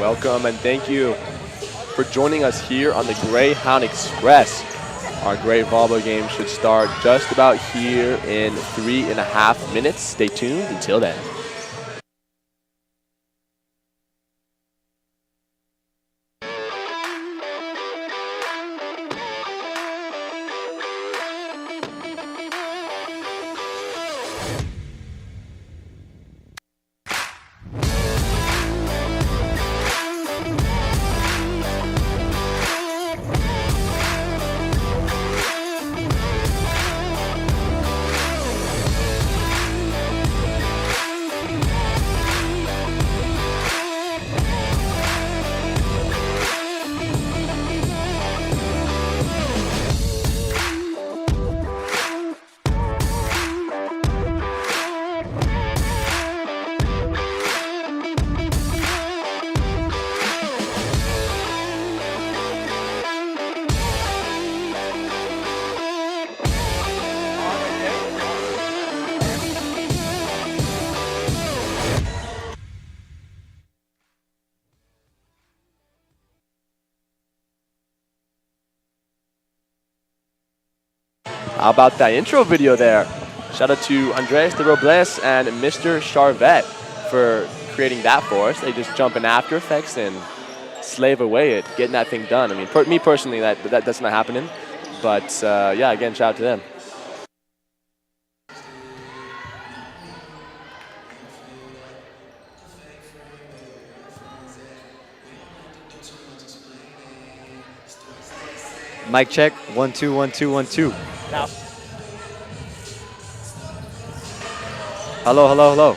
Welcome and thank you for joining us here on the Greyhound Express. Our great volleyball game should start just about here in 3.5 minutes. Stay tuned until then. How about that intro video there? Shout out to Andres de Robles and Mr. Charvet for creating that for us. They just jump in After Effects and slave away at getting that thing done. I mean, me personally, that's not happening. But yeah, again, shout out to them. Mic check, 1 2 1 2 1 2. Now. Hello, hello, hello.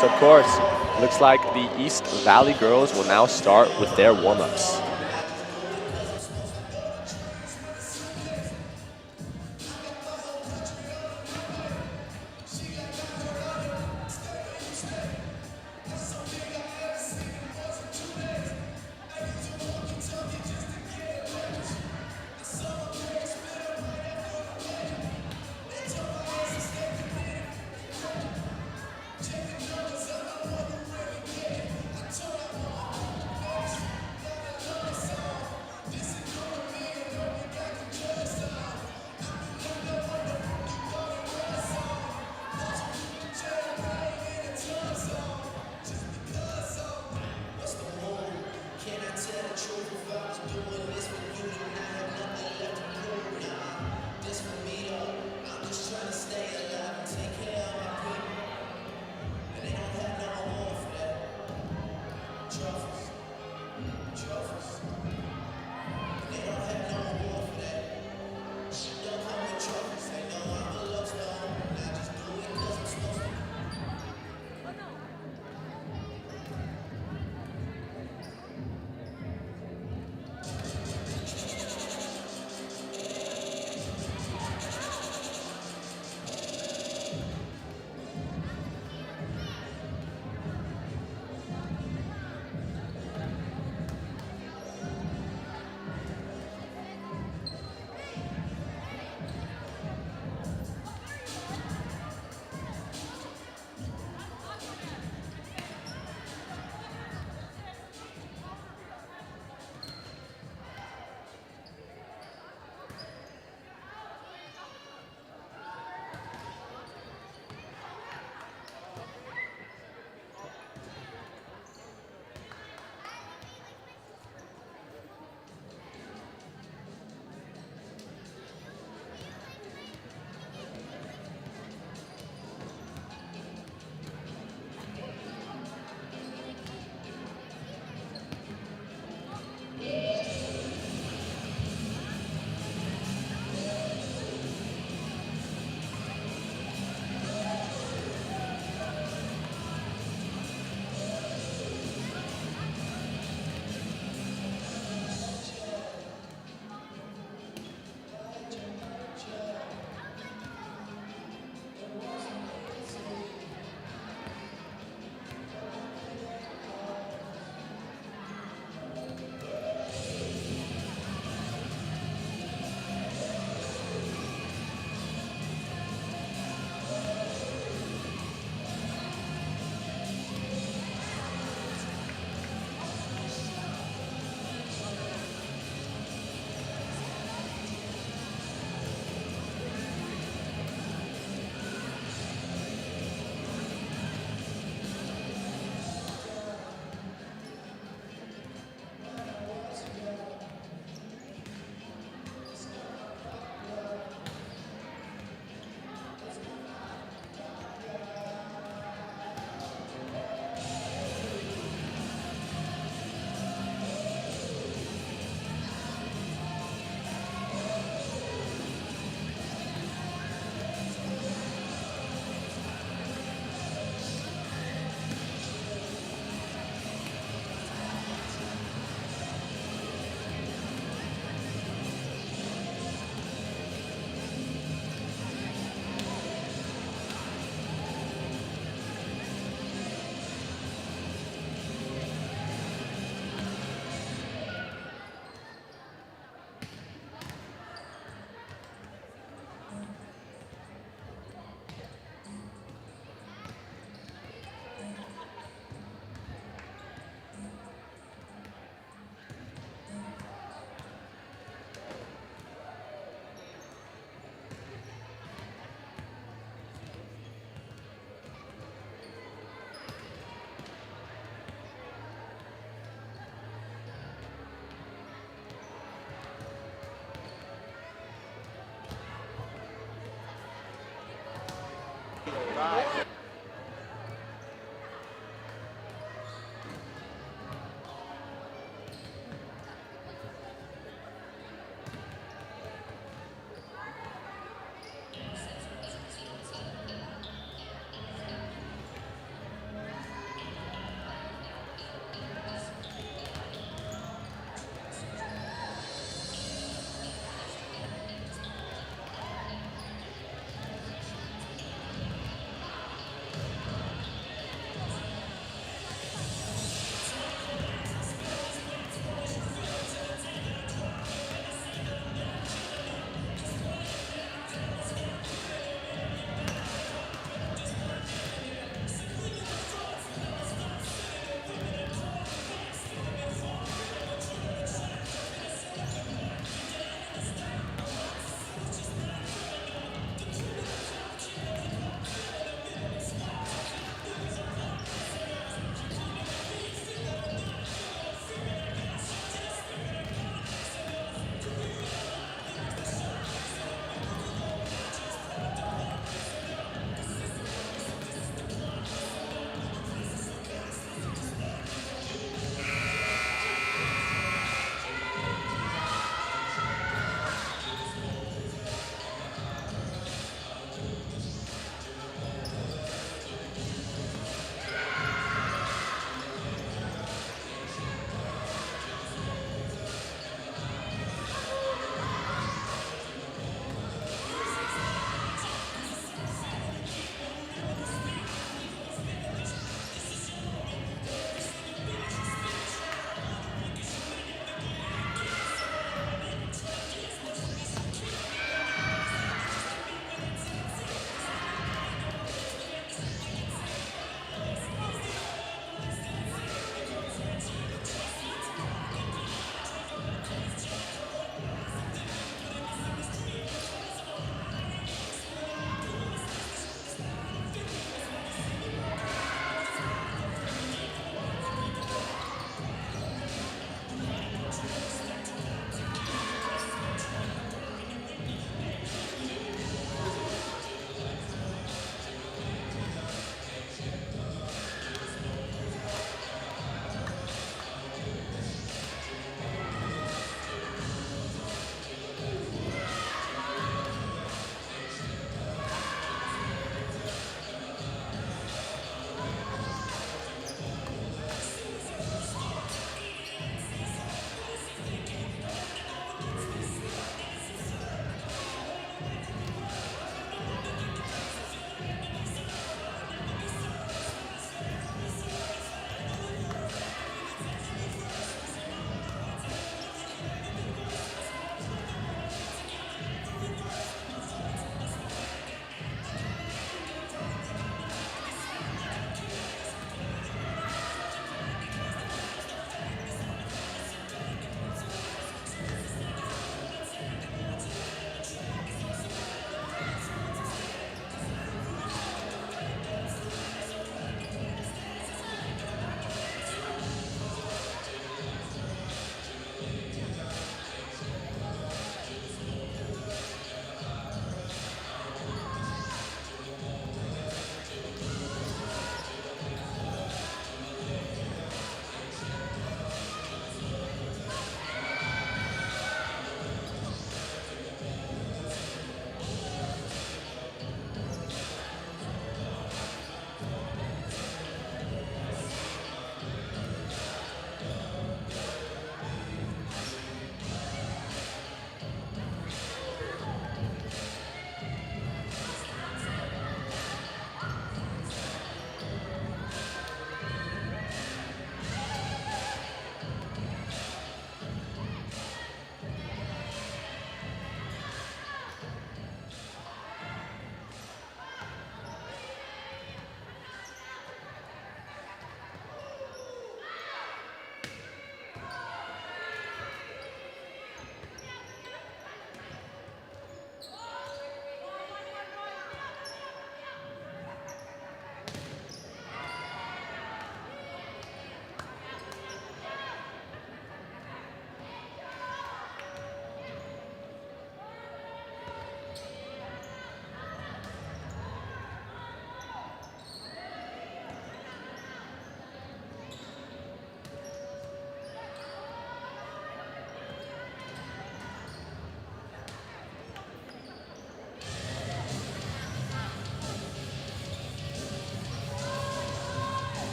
Of course. Looks like the East Valley girls will now start with their warm-ups.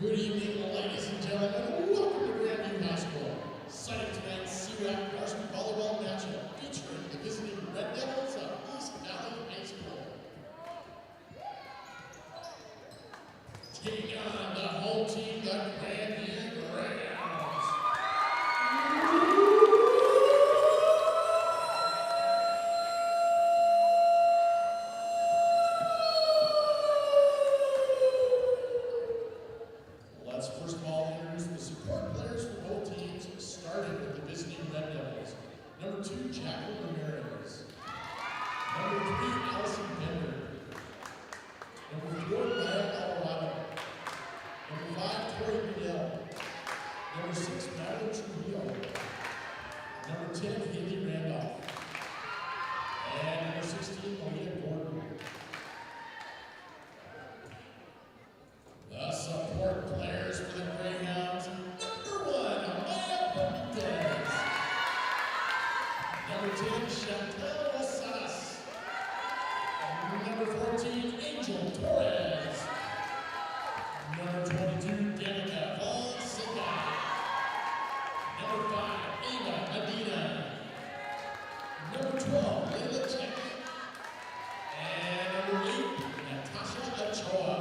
Good evening, ladies and gentlemen. Welcome to Grandview High School. Starting tonight's CRAP Varsity Volleyball matchup featuring the visiting Red Devils of East Valley High School. Taking on the home team, the Grandview Greyhounds. Let's first of all introduce the support players for both teams, starting with the visiting Red Devils. Number 2, Jacqueline Ramirez. Number 3, Allison Bender. Number 4, Maya Colorado. Number 5, Tori Goodell. Number 6, Madeline Trujillo. Number 10, Haley Randolph. And number 16, Malia Gordon. The support players for the Greyhounds. Number 1, Maya Benitez. Number 10, Chantel Rosas. Number 14, Angel Torres. Number 22, Danica Fonseca. Number 5, Ava Medina. Number 12, Layla Check. And number 8, Natasha Ochoa.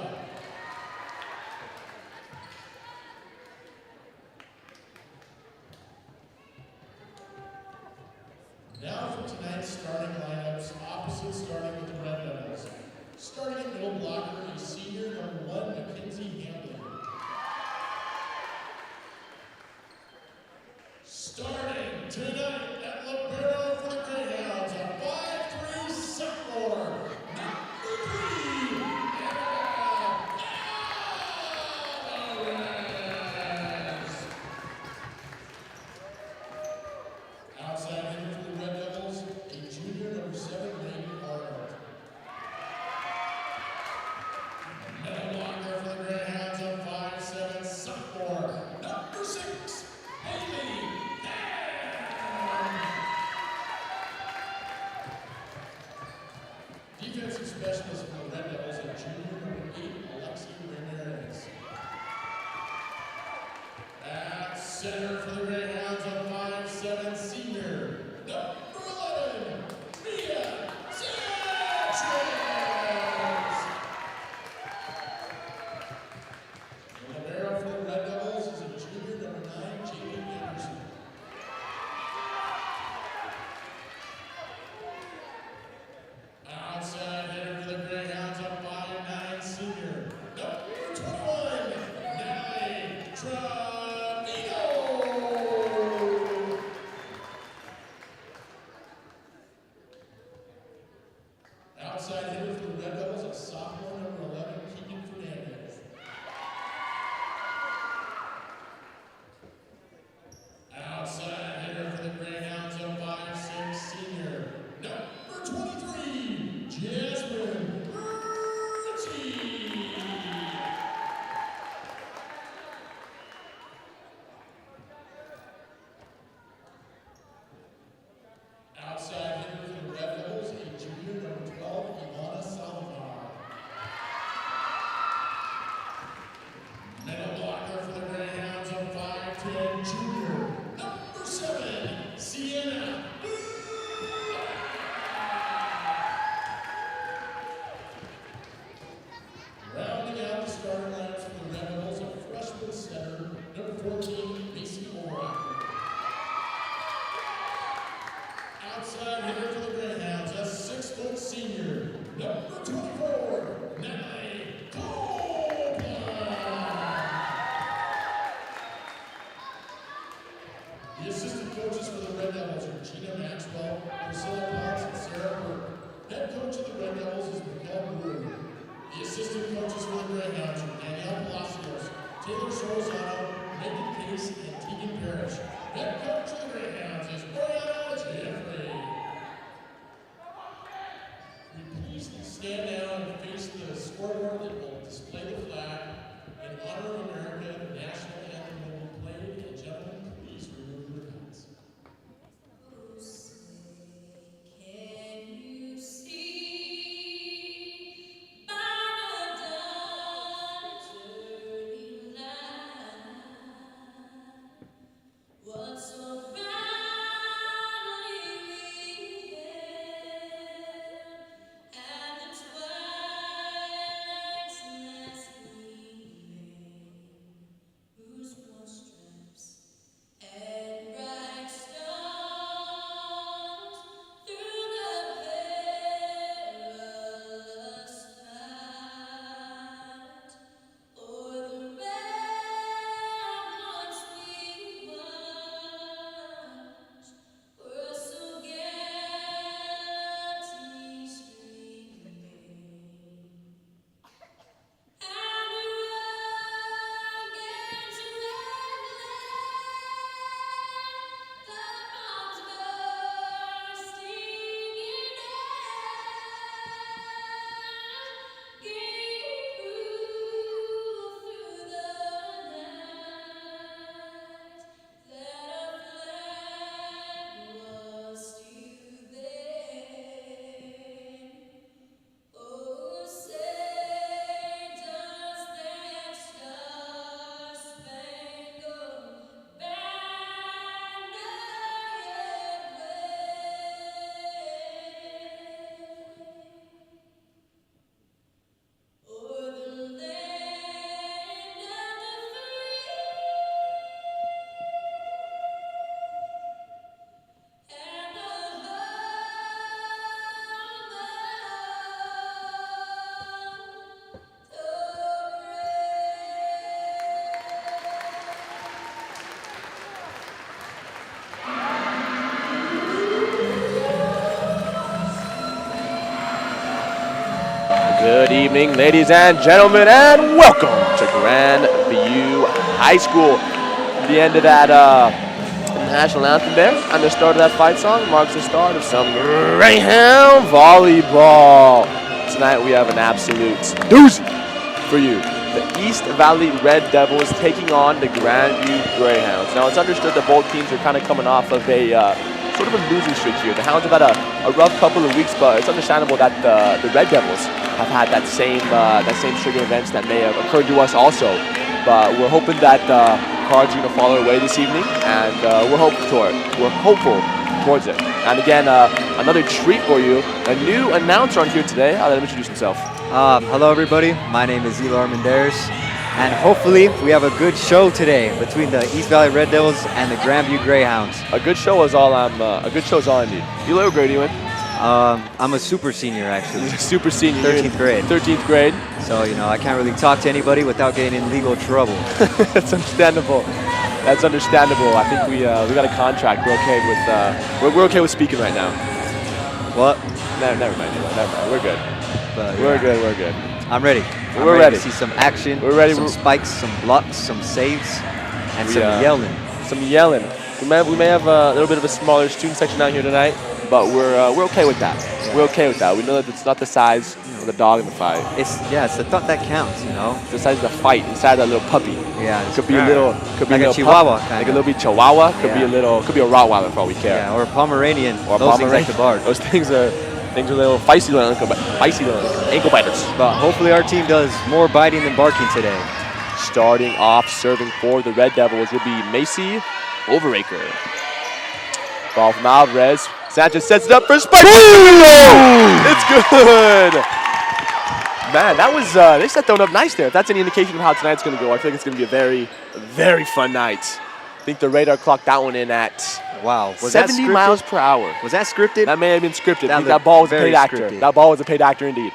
Now for tonight's starting lineups, opposite starting with the Red Devils. Starting in middle blocker is senior number 1, Mackenzie Hamlin. Starting tonight at libero for the Greyhounds, a 5'3" sophomore, number 3, Alvarez. Outside hitter for the Red Devils, a junior number 7, Randy Arnold. Middle blocker for the Greyhounds, a 5'7" sophomore, number 6, Haley Ham. Defensive specialist for the Red Devils, a junior number 8, Alexi Ramirez. At center for the Greyhounds, a 5'7" senior, number 11, Mia Sanchez. The libero for the Red Devils is a junior number 9, Jamie Anderson. Outside hitter for the Greyhounds, a 5'9" senior, number 21, Natalie Trevino. Outside hitter for the Red Devils, a sophomore, number 11, Keegan Fernandez. Outside hitter for the Greyhounds, a 5'6" senior, number 23, Jasmine Ritchie. evening, ladies and gentlemen, and welcome to Grandview High School. The end of that national anthem there, and the start of that fight song marks the start of some Greyhound Volleyball. Tonight we have an absolute doozy for you. The East Valley Red Devils taking on the Grandview Greyhounds. Now it's understood that both teams are kind of coming off of a sort of a losing streak here. The Hounds have had a rough couple of weeks, but it's understandable that the Red Devils have had that same string of events that may have occurred to us also. But we're hoping that cards are going to fall our way this evening, and we're hopeful towards it. And again, another treat for you. A new announcer on here today. I'll let him introduce himself. Hello, everybody. My name is Elar Menderes, and hopefully we have a good show today between the East Valley Red Devils and the Grandview Greyhounds. A good show is all I need. Elar, what grade are you in? I'm a super senior, actually. Super senior. 13th grade. 13th grade. So, I can't really talk to anybody without getting in legal trouble. That's understandable. That's understandable. I think we got a contract. We're okay with speaking right now. What? Never mind. We're good. But, We're good. I'm ready. We're ready to see some action. We're ready. Some spikes, some blocks, some saves, and some yelling. Some yelling. We may have a little bit of a smaller student section down here tonight, but we're okay with that. Yeah. We're okay with that. We know that it's not the size of the dog in the fight. It's the thought that counts, It's the size of the fight inside that little puppy. Yeah. Could be a little Chihuahua pup, like a little bit Chihuahua. Could be a Rottweiler for all we care. Yeah, or a Pomeranian. Or those Pomeranian. things like the bar. Those things are little feisty little ankle biters. But hopefully our team does more biting than barking today. Starting off serving for the Red Devils will be Macy Overaker. Ball from Alvarez. Sanchez sets it up for spike. It's good. Man, that was they set that one up nice there. If that's any indication of how tonight's going to go, I think it's going to be a very, very fun night. I think the radar clocked that one in at 70 miles per hour. Was that scripted? That may have been scripted. I think that ball was a paid actor. Scripted. That ball was a paid actor indeed.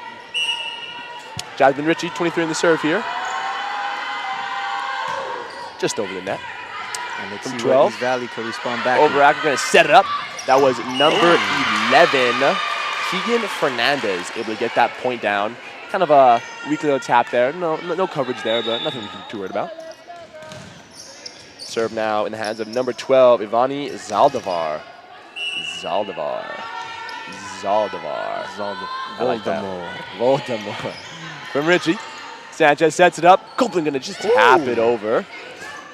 Jasmine Ritchie, 23 in the serve here. Just over the net. And let's From see 12. East Valley could respond back. Overacker going to set it up. That was number 11, Keegan Fernandez, able to get that point down. Kind of a weak little tap there. No coverage there, but nothing we can be too worried about. Serve now in the hands of number 12, Ivani Zaldivar. Voldemort. From Richie. Sanchez sets it up. Copeland going to just tap it over.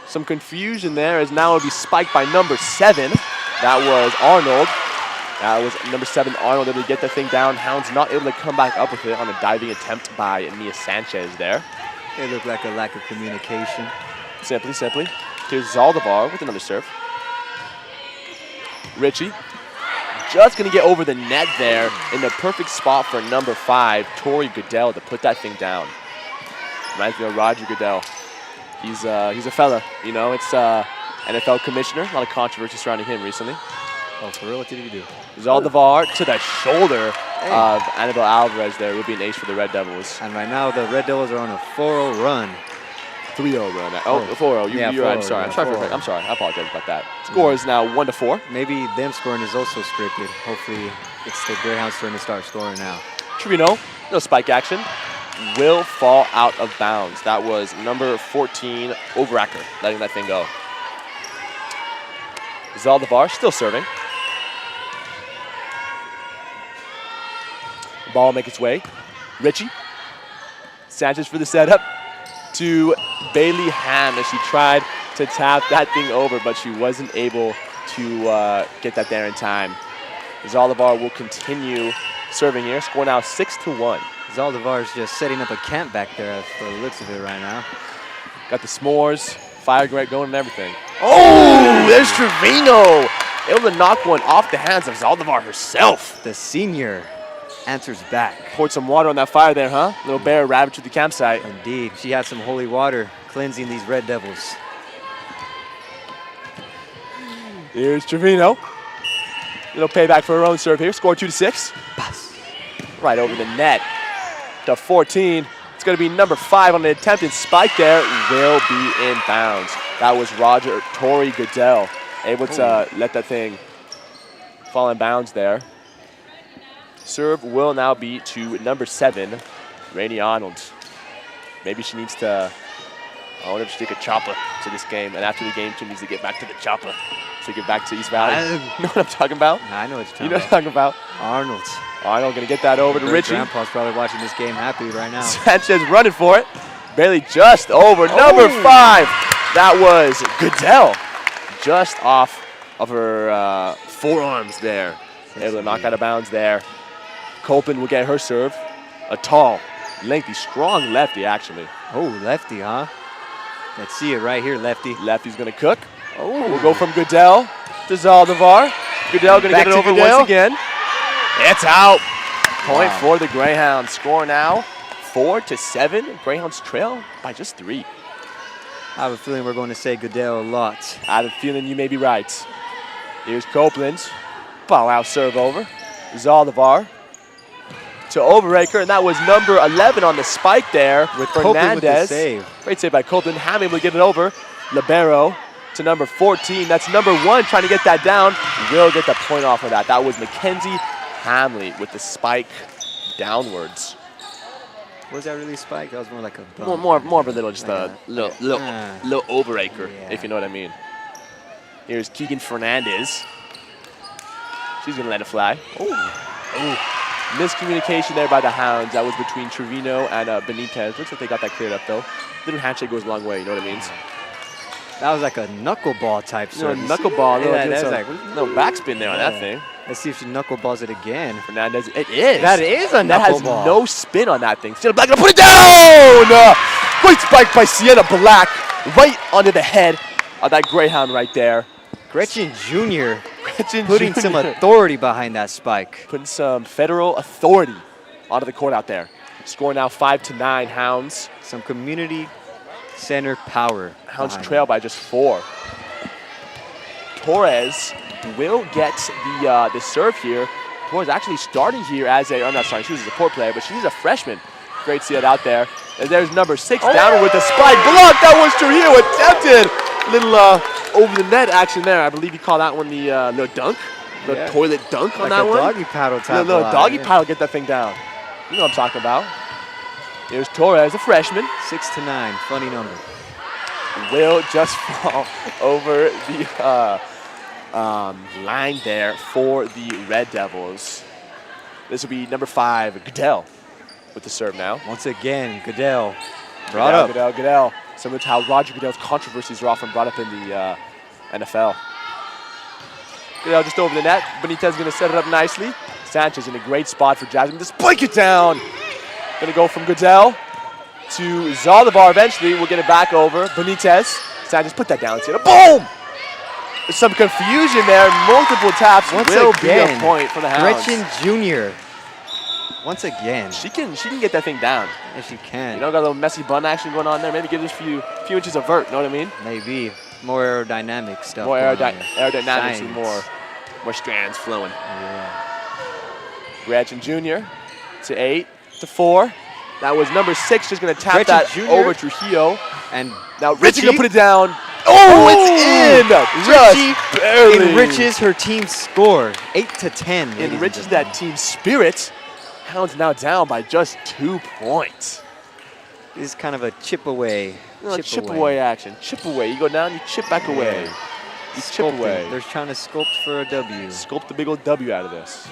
Some confusion there as now it will be spiked by number 7. That was Arnold. That was number 7, Arnold, able to get the thing down. Hounds not able to come back up with it on a diving attempt by Mia Sanchez there. It looked like a lack of communication. Simply. Here's Zaldivar with another serve. Richie just going to get over the net there in the perfect spot for number 5, Tori Goodell, to put that thing down. Reminds me of Roger Goodell. He's a fella, It's NFL commissioner. A lot of controversy surrounding him recently. Oh, for real? What did he do? Zaldivar to the shoulder of Annabelle Alvarez there. Would be an ace for the Red Devils. And right now the Red Devils are on a 4-0 run. 3-0 run. 4-0. You're right. I'm sorry. I'm sorry. I apologize about that. Score is now 1-4. Maybe them scoring is also scripted. Hopefully it's the Greyhounds turn to start scoring now. Trevino, no spike action. Will fall out of bounds. That was number 14, Overacker, letting that thing go. Zaldivar still serving. Ball make its way. Richie. Sanchez for the setup to Bailey Ham as she tried to tap that thing over, but she wasn't able to get that there in time. Zaldivar will continue serving here. Score now 6-1. Zaldivar's just setting up a camp back there for the looks of it right now. Got the s'mores, fire going and everything. Oh, there's Trevino. Able to knock one off the hands of Zaldivar herself. The senior answers back. Poured some water on that fire there, huh? Little bear ravaged to the campsite. Indeed. She had some holy water cleansing these Red Devils. Here's Trevino. Little payback for her own serve here. Score 2-6. Pass. Right over the net to 14. It's going to be number 5 on the attempted spike there. Will be in bounds. That was Tori Goodell. Able to let that thing fall in bounds there. Serve will now be to number 7, Rainey Arnold. Maybe she needs to, I wonder if she take a chopper to this game. And after the game, she needs to get back to the chopper. So get back to East Valley. You know what I'm talking about? I know what you're talking You know what I'm talking about? Arnold. Arnold gonna get that over to Richie. Grandpa's probably watching this game happy right now. Sanchez running for it. Barely just over. Number 5. That was Goodell. Just off of her forearms there. Able to knock out of bounds there. Copeland will get her serve. A tall, lengthy, strong lefty, actually. Oh, lefty, huh? Let's see it right here, lefty. Lefty's going to cook. Oh, we'll go from Goodell to Zaldivar. Goodell going to get it over once again. It's out. Point for the Greyhounds. Score now 4-7. Greyhounds trail by just 3. I have a feeling we're going to say Goodell a lot. I have a feeling you may be right. Here's Copeland. Ball out serve over. Zaldivar to Overaker, and that was number 11 on the spike there with Fernandez. With the save. Great save by Copeland. Ham able to get it over. Libero to number 14. That's number 1 trying to get that down. Will get the point off of that. That was Mackenzie Hamley with the spike downwards. Was that really spike? That was more like a bump. More of a little, just a little Overaker, if you know what I mean. Here's Keegan Fernandez. She's gonna let it fly. Oh. Miscommunication there by the Hounds. That was between Trevino and Benitez. Looks like they got that cleared up though. Little handshake goes a long way, you know what it means? That was like a knuckleball type serve. Knuckleball. Yeah, that's like no backspin there on that thing. Let's see if she knuckleballs it again. Fernandez, it is. That is a knuckleball. That has no spin on that thing. Sienna Black gonna put it down! Great spike by Sienna Black. Right under the head of that Greyhound right there. Gretchen Jr. putting some authority behind that spike. Putting some federal authority onto the court out there. Score now 5-9 Hounds. Some community center power. Hounds trail by just 4. Torres will get the serve here. Torres actually starting here as a, I'm not starting, she was a support player, but she's a freshman. Great to see it out there. And there's number 6 down with the spike. Block, that was Trujillo attempted. Little over the net action there. I believe you call that one the little dunk. The toilet dunk on like that one. Doggy paddle type. Little doggy paddle, get that thing down. You know what I'm talking about. Here's Torres, a freshman. 6-9, funny number. Will just fall over the line there for the Red Devils. This will be number 5, Goodell, with the serve now. Once again, Goodell brought up. Goodell. Similar to how Roger Goodell's controversies are often brought up in the NFL. Goodell just over the net. Benitez going to set it up nicely. Sanchez in a great spot for Jasmine. Just break it down. Going to go from Goodell to Zaldivar eventually. We'll get it back over. Benitez. Sanchez, put that down. Boom! There's some confusion there. Multiple taps. Once will again, be a point for the Hounds. Gretchen Jr. Once again. She can get that thing down. Yes, she can. You know, got a little messy bun action going on there. Maybe give this few inches of vert. Know what I mean? Maybe more aerodynamic stuff. More aerodynamics Science. and more strands flowing. Yeah. Gretchen Jr. to 8-4. That was number 6. Just going to tap Gretchen that Jr. over Trujillo. And now Richie going to put it down. Oh, it's in! Richie Just barely. enriches her team's score. 8-10. Enriches that team's spirit. Hounds now down by just 2 points. This is kind of a chip away. Chip away action. Chip away. You go down, you chip back away. You chip away. They're trying to sculpt for a W. Sculpt the big old W out of this.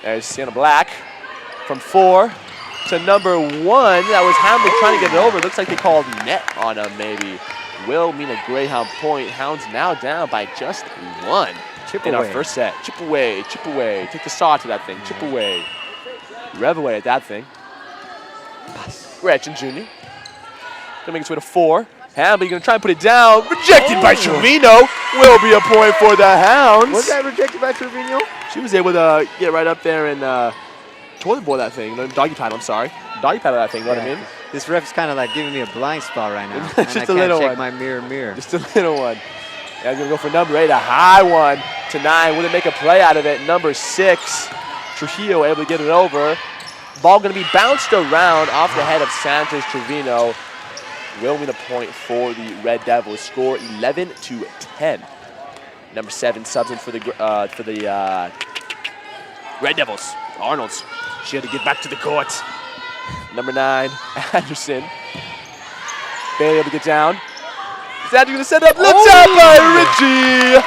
There's Sienna Black from 4 to number 1. That was Hamlin trying to get it over. Looks like they called net on him maybe. Will mean a Greyhound point. Hounds now down by just 1 in our first set. Chip away, chip away. Take the saw to that thing. Chip away. Rev away at that thing. Gretchen Jr. Gonna make its way to 4. Hamley gonna try and put it down. Rejected by Trevino. Will be a point for the Hounds. Was that rejected by Trevino? She was able to get right up there and toilet bowl that thing. No, doggy paddle, I'm sorry. Doggy paddle that thing, you know what I mean? This ref's kind of like giving me a blind spot right now. Just and I a can't little check one. my mirror. Just a little one. Yeah, gonna go for number 8, a high one to 9. Will they make a play out of it? Number 6, Trujillo able to get it over. Ball gonna be bounced around off the head of Santos Trevino. Will win a point for the Red Devils. Score 11-10. Number 7 subs in for the Red Devils. Arnold's. She had to get back to the court. Number 9, Anderson. Bailey able to get down. Sanchez going to set up. Little tap by Richie.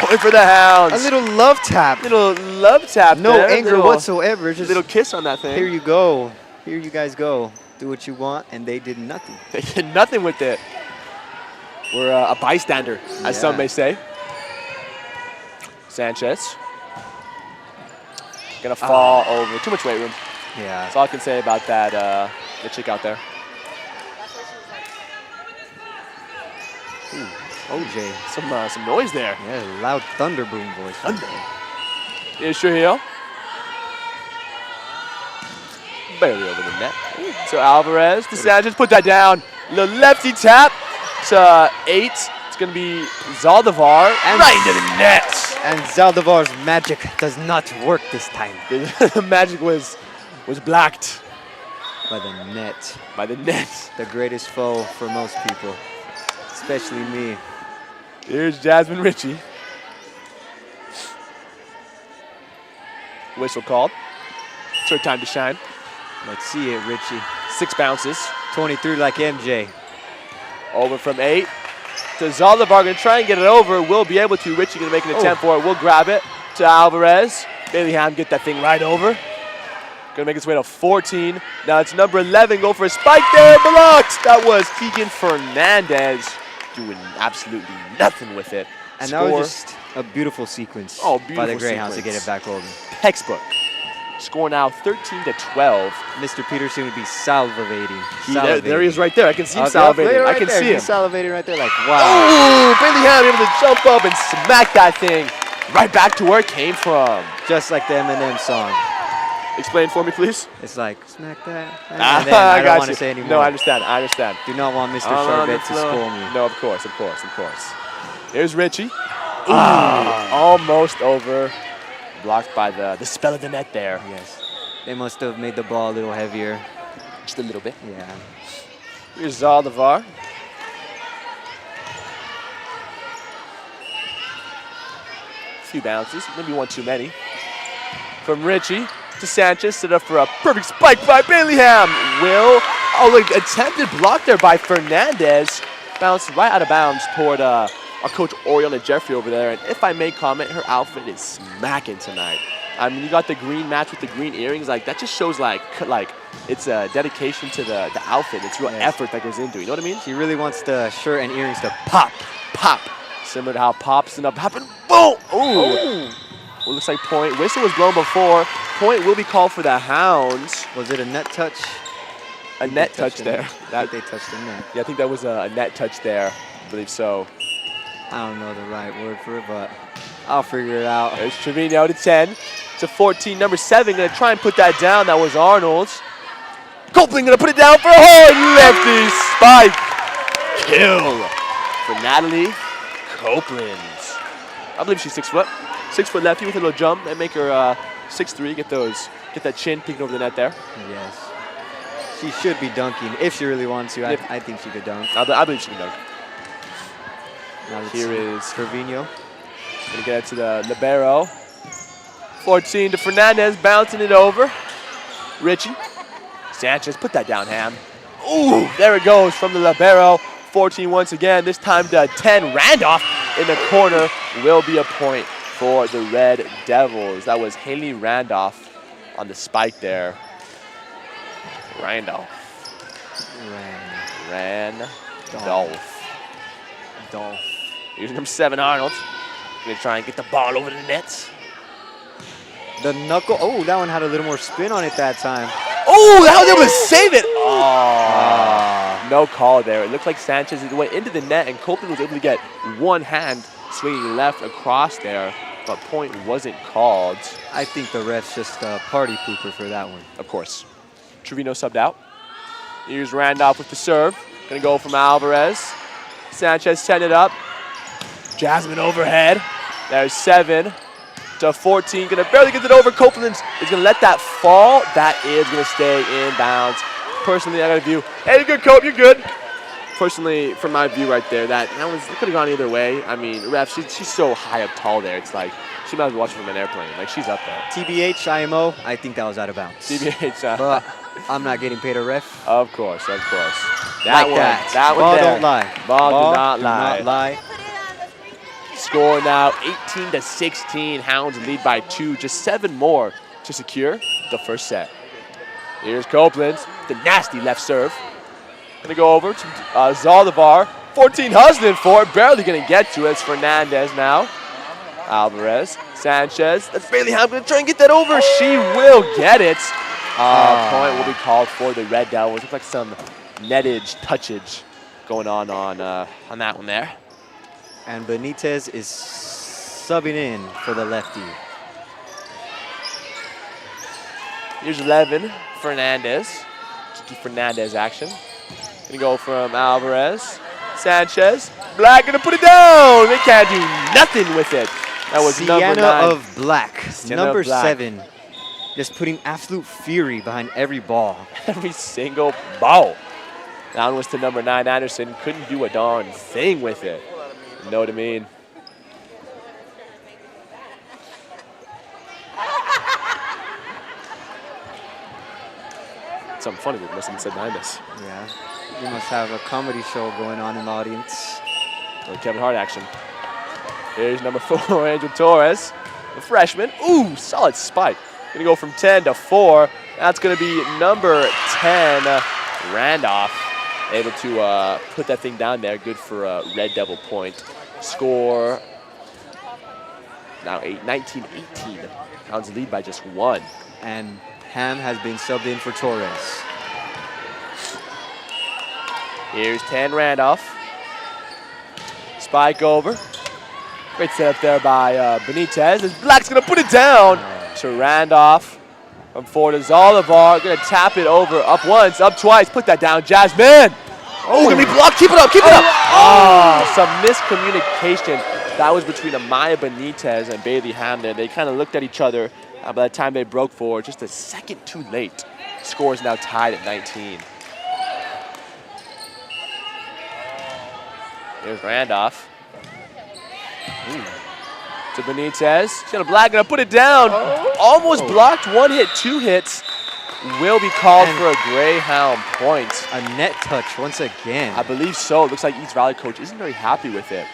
Point for the Hounds. A little love tap. Little love tap. No there. anger whatsoever. Just little kiss on that thing. here you go. Here you guys go. Do what you want, and they did nothing. They did nothing with it. We're a bystander, as some may say. Sanchez. Gonna fall over. Too much weight room. Yeah. That's all I can say about that, the chick out there. Ooh, OJ. Some noise there. Yeah, loud thunder boom voice. Thunder. Here's Trujillo. Barely over the net. So Alvarez to Sanchez, put that down. The lefty tap to 8. It's going to be Zaldivar and right into the net. And Zaldivar's magic does not work this time. The magic was blacked By the net. by the net. The greatest foe for most people, especially me. Here's Jasmine Ritchie. Whistle called. It's her time to shine. Let's see it, Richie. 6 bounces. 23 like MJ. Over from 8 to Zaldivar. Going to try and get it over. Will be able to. Richie going to make an attempt for it. Will grab it to Alvarez. Baileyham get that thing right over. Going to make its way to 14. Now it's number 11. Go for a spike there. Blocked. That was Keegan Fernandez doing absolutely nothing with it. And that was just a beautiful sequence by the Greyhounds to get it back over. Textbook. Score now 13 to 12. Mr. Peterson would be salivating. There he is right there. I can see him salivating. Right I can there. see him. He's salivating right there like, wow. Oh, Baileyham able to jump up and smack that thing right back to where it came from. Just like the Eminem song. Explain for me, please. It's like, smack that. And then I don't want to say anymore. No, I understand. Do not want Mr. Charvet to scold me. No, of course. Here's Richie. Almost over. Blocked by the spell of the net there. Yes. They must have made the ball a little heavier. Just a little bit. Yeah. Here's Zaldivar. Few bounces, maybe one too many. From Richie to Sanchez, set up for a perfect spike by Baileyham. Attempted block there by Fernandez. Bounced right out of bounds toward our coach Oriana Jeffrey over there. And if I may comment, her outfit is smacking tonight. I mean, you got the green match with the green earrings. Like, that just shows like it's a dedication to the outfit. It's real effort that goes into it. You know what I mean? She really wants the shirt and earrings to pop. Similar to how Pops ended up happening. Boom! Ooh! Well, looks like point. Whistle was blown before. Point will be called for the Hounds. Was it a net touch? A net touch there. I think they touched the net. Yeah, I think that was a net touch there. I believe so. I don't know the right word for it, but I'll figure it out. There's Trevino to 10 to 14. Number 7 going to try and put that down. That was Arnold's. Copeland going to put it down for a hard lefty spike. Kill for Natalie Copeland. I believe she's 6 foot. 6 foot lefty with a little jump and make her 6'3". Get that chin peeking over the net there. Yes. She should be dunking if she really wants to. I think she could dunk. I believe she can dunk. Now Here is Trevino. Gonna get it to the libero. 14 to Fernandez, bouncing it over. Richie. Sanchez, put that down, Ham. Ooh, there it goes from the libero. 14 once again, this time to 10. Randolph in the corner will be a point for the Red Devils. That was Haley Randolph on the spike there. Randolph. Dolph. Here's number 7, Arnold. Gonna try and get the ball over the nets. The knuckle. Oh, that one had a little more spin on it that time. Oh, that was able to save it. Oh, no call there. It looked like Sanchez went into the net and Copeland was able to get one hand swinging left across there, but point wasn't called. I think the ref's just a party pooper for that one. Of course. Trevino subbed out. Here's Randolph with the serve. Gonna go from Alvarez. Sanchez setting it up. Jasmine overhead. There's 7 to 14. Gonna barely get it over. Copeland is gonna let that fall. That is gonna stay in bounds. Personally, I got a view. Hey, you're good, Cope. You're good. Personally, from my view right there, that could have gone either way. I mean, ref, she's so high up tall there. It's like she might be watching from an airplane. Like, she's up there. TBH, IMO, I think that was out of bounds. TBH. But I'm not getting paid a ref. Of course, of course. Like that. That one Ball there. don't lie. Ball do not do lie. not lie. Score now 18-16. Hounds lead by 2. Just 7 more to secure the first set. Here's Copeland, the nasty left serve. Gonna go over to Zaldivar. 14 hustling for it. Barely gonna get to it. It's Fernandez now. Alvarez, Sanchez. That's Bailey Ham gonna try and get that over. She will get it. Point will be called for the Red Devils. Looks like some nettage, touchage going on that one there. And Benitez is subbing in for the lefty. Here's 11, Fernandez. Kiki Fernandez action. Gonna go from Alvarez, Sanchez. Black gonna put it down. They can't do nothing with it. That was number 9. Sienna of Black, Sienna number of Black. 7. Just putting absolute fury behind every ball. Every single ball. Down was to number 9, Anderson. Couldn't do a darn thing with it. You know what I mean? Something funny that must have been said behind us. Yeah, we must have a comedy show going on in the audience. Little Kevin Hart action. Here's number 4, Angel Torres, the freshman. Ooh, solid spike. Gonna go from 10 to 4. That's gonna be number 10, Randolph. Able to put that thing down there. Good for a Red Devil point. Score now 19-18. Hounds lead by just 1. And Ham has been subbed in for Torres. Here's 10, Randolph. Spike over. Great setup there by Benitez. As Black's gonna put it down to Randolph. From 4 to Zaldivar. Gonna tap it over. Up once, up twice. Put that down, Jasmine. Oh, gonna be blocked. Keep it up, keep it up. Oh, some miscommunication. That was between Amaya Benitez and Bailey Ham there. They kind of looked at each other. By the time they broke forward, just a second too late. Score is now tied at 19. Here's Randolph. Ooh. To Benitez. He's gonna Black, gonna put it down. Almost blocked. 1 hit, 2 hits. Will be called for a Greyhound point. A net touch once again. I believe so. It looks like East Valley coach isn't very happy with it.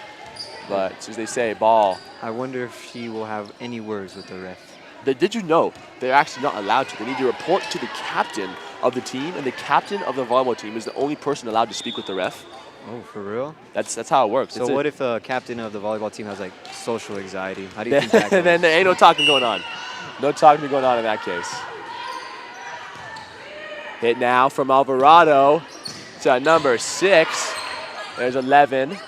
But as they say, ball. I wonder if she will have any words with the ref. Did you know they're actually not allowed to? They need to report to the captain of the team, and the captain of the volleyball team is the only person allowed to speak with the ref. Oh, for real? That's how it works. So what if a captain of the volleyball team has like social anxiety? How do you think that goes? Then there ain't no talking going on. No talking going on in that case. Hit now from Alvarado to number 6. There's 11.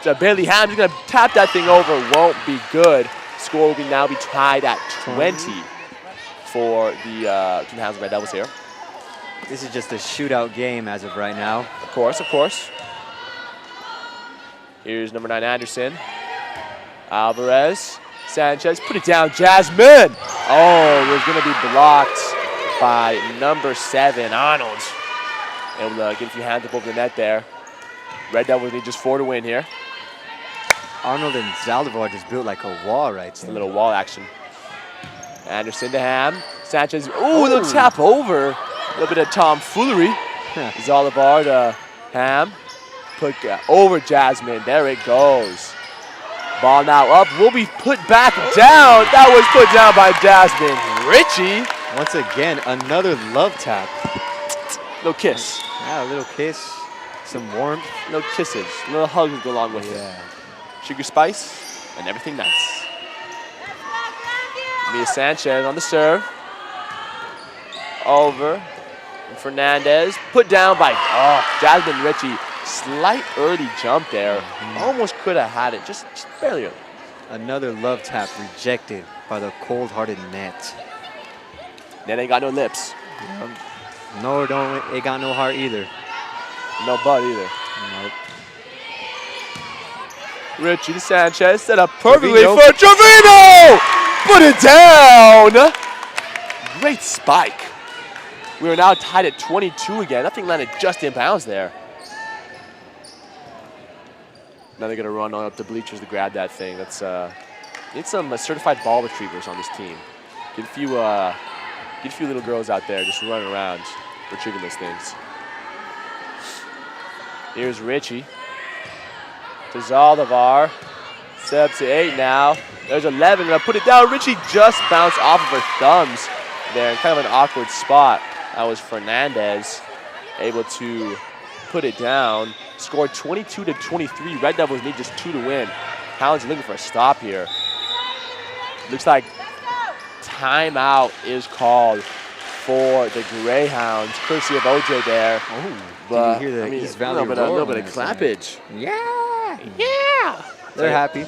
So Bailey Ham is going to tap that thing over. Won't be good. Score will now be tied at 20 for the Hounds Red Devils here. This is just a shootout game as of right now. Of course, of course. Here's number 9, Anderson. Alvarez. Sanchez. Put it down, Jasmine. Oh, it was going to be blocked by number 7, Arnold. Able to get a few hands up over the net there. Red Devils need just 4 to win here. Arnold and Zaldivar just built like a wall right It's a there. little wall action. Anderson to Ham. Sanchez. Ooh, a little tap over. A little bit of tomfoolery. Zaldivar to Ham. Put over Jasmine. There it goes. Ball now up. Will be put back down. That was put down by Jasmine Ritchie. Once again, another love tap. Little kiss. Yeah, a little kiss, some warmth. Little kisses. Little hugs go along with it. Yeah. Sugar spice and everything nice. Mia Sanchez on the serve. Over. And Fernandez. Put down by Jasmine Ritchie. Slight early jump there. Almost could have had it. Just barely early. Another love tap rejected by the cold-hearted net. Net ain't got no lips. No, it got no heart either. No butt either. Nope. Ritchie to Sanchez. Set up perfectly Trevino. for Trevino! Put it down! Great spike. We are now tied at 22 again. That thing landed just in bounds there. Now they're going to run on up the bleachers to grab that thing. That's need some certified ball retrievers on this team. Get a few Get a few little girls out there just running around retrieving those things. Here's Richie. To Zaldivar. Set up to 8 now. There's 11. Gonna put it down. Richie just bounced off of her thumbs there in kind of an awkward spot. That was Fernandez able to put it down. Scored 22-23. Red Devils need just 2 to win. Hounds looking for a stop here. Looks like timeout is called for the Greyhounds, courtesy of OJ there. Oh, but did you hear the East Valley a little bit of clappage. Yeah. They're happy.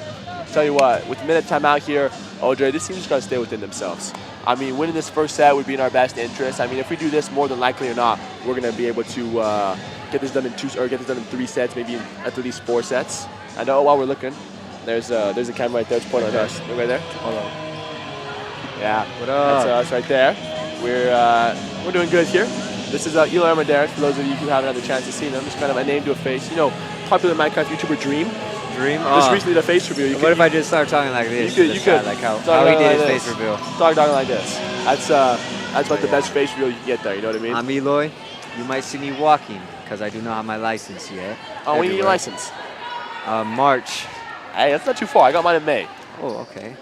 Tell you what, with a minute timeout here, OJ, this team's got to stay within themselves. I mean, winning this first set would be in our best interest. I mean, if we do this, more than likely or not, we're going to be able to get this done in 3 sets, maybe in at least 4 sets. I know while we're looking, there's a camera right there. It's pointing at us. Look right there. Hello. Yeah. What up? That's us right there. We're doing good here. This is Eli Armendariz, for those of you who haven't had the chance to see them. It's kind of a name to a face. You know, popular Minecraft YouTuber Dream. Just recently did a face reveal. What if I just start talking like this? You could. Like how he did his face reveal. Talking like this. That's like the best face reveal you can get there. You know what I mean? I'm Eloy. You might see me walking because I do not have my license yet. Oh, when you need your license? March. Hey, that's not too far. I got mine in May. Oh, okay.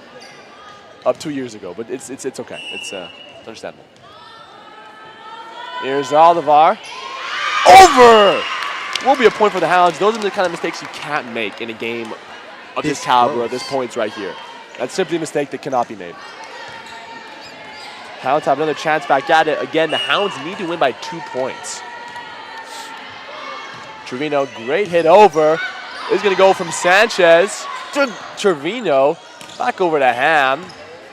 Up 2 years ago, but it's okay. It's understandable. Here's Zaldivar. Over! Will be a point for the Hounds. Those are the kind of mistakes you can't make in a game of this caliber, of this points right here. That's simply a mistake that cannot be made. Hounds have another chance back at it. Again, the Hounds need to win by 2 points. Trevino, great hit over. Is going to go from Sanchez to Trevino. Back over to Ham.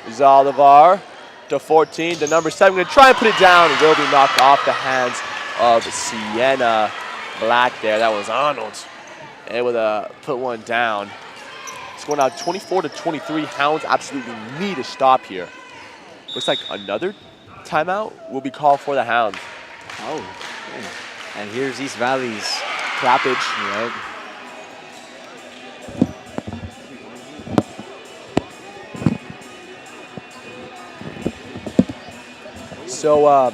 Zaldivar to 14 to number 7. Going to try and put it down. It will be knocked off the hands of Sienna Black there. That was Arnold. Able to put one down. It's going out 24-23. Hounds absolutely need a stop here. Looks like another timeout will be called for the Hounds. Oh, okay. And here's East Valley's clappage. Right. So,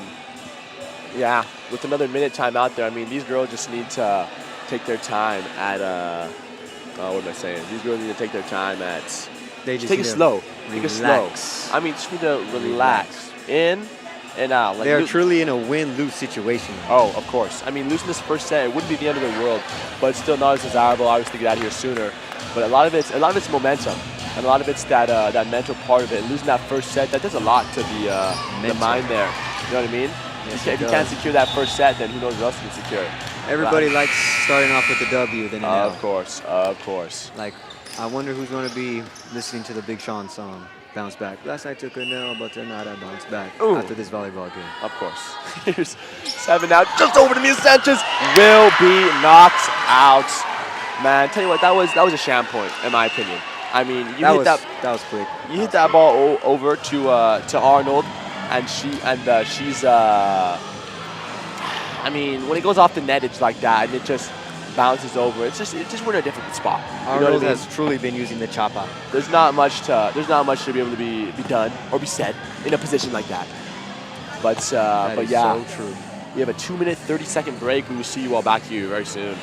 yeah, with another minute timeout there, I mean, these girls just need to take their time at, what am I saying? These girls need to take their time at, they just take it slow. Take it slow. Relax. I mean, just need to relax. In and out. Like, they're truly in a win-lose situation. Oh, of course. I mean, losing this first set, it wouldn't be the end of the world, but it's still not as desirable, obviously, to get out of here sooner. But a lot of it's momentum, and a lot of it's that mental part of it. And losing that first set, that does a lot to the mind there. You know what I mean? Yes, if you can't secure that first set, then who knows what else you can secure. Everybody likes starting off with the W, then an L. Of course. Like, I wonder who's going to be listening to the Big Sean song, Bounce Back. Last night took a L, but tonight I bounce back. Ooh. After this volleyball game. Of course. Here's 7 out, just over to me. Sanchez will be knocked out. Man, tell you what, that was a sham point, in my opinion. I mean, that was quick. You hit that ball over to Arnold, and she's I mean, when it goes off the net, it's like that, and it just bounces over. It's just we're in a different spot. Arnold has truly been using the chopper. There's not much to be able to be done or be said in a position like that. But yeah, so true. We have a 2-minute, 30-second break. We will see you all back here very soon.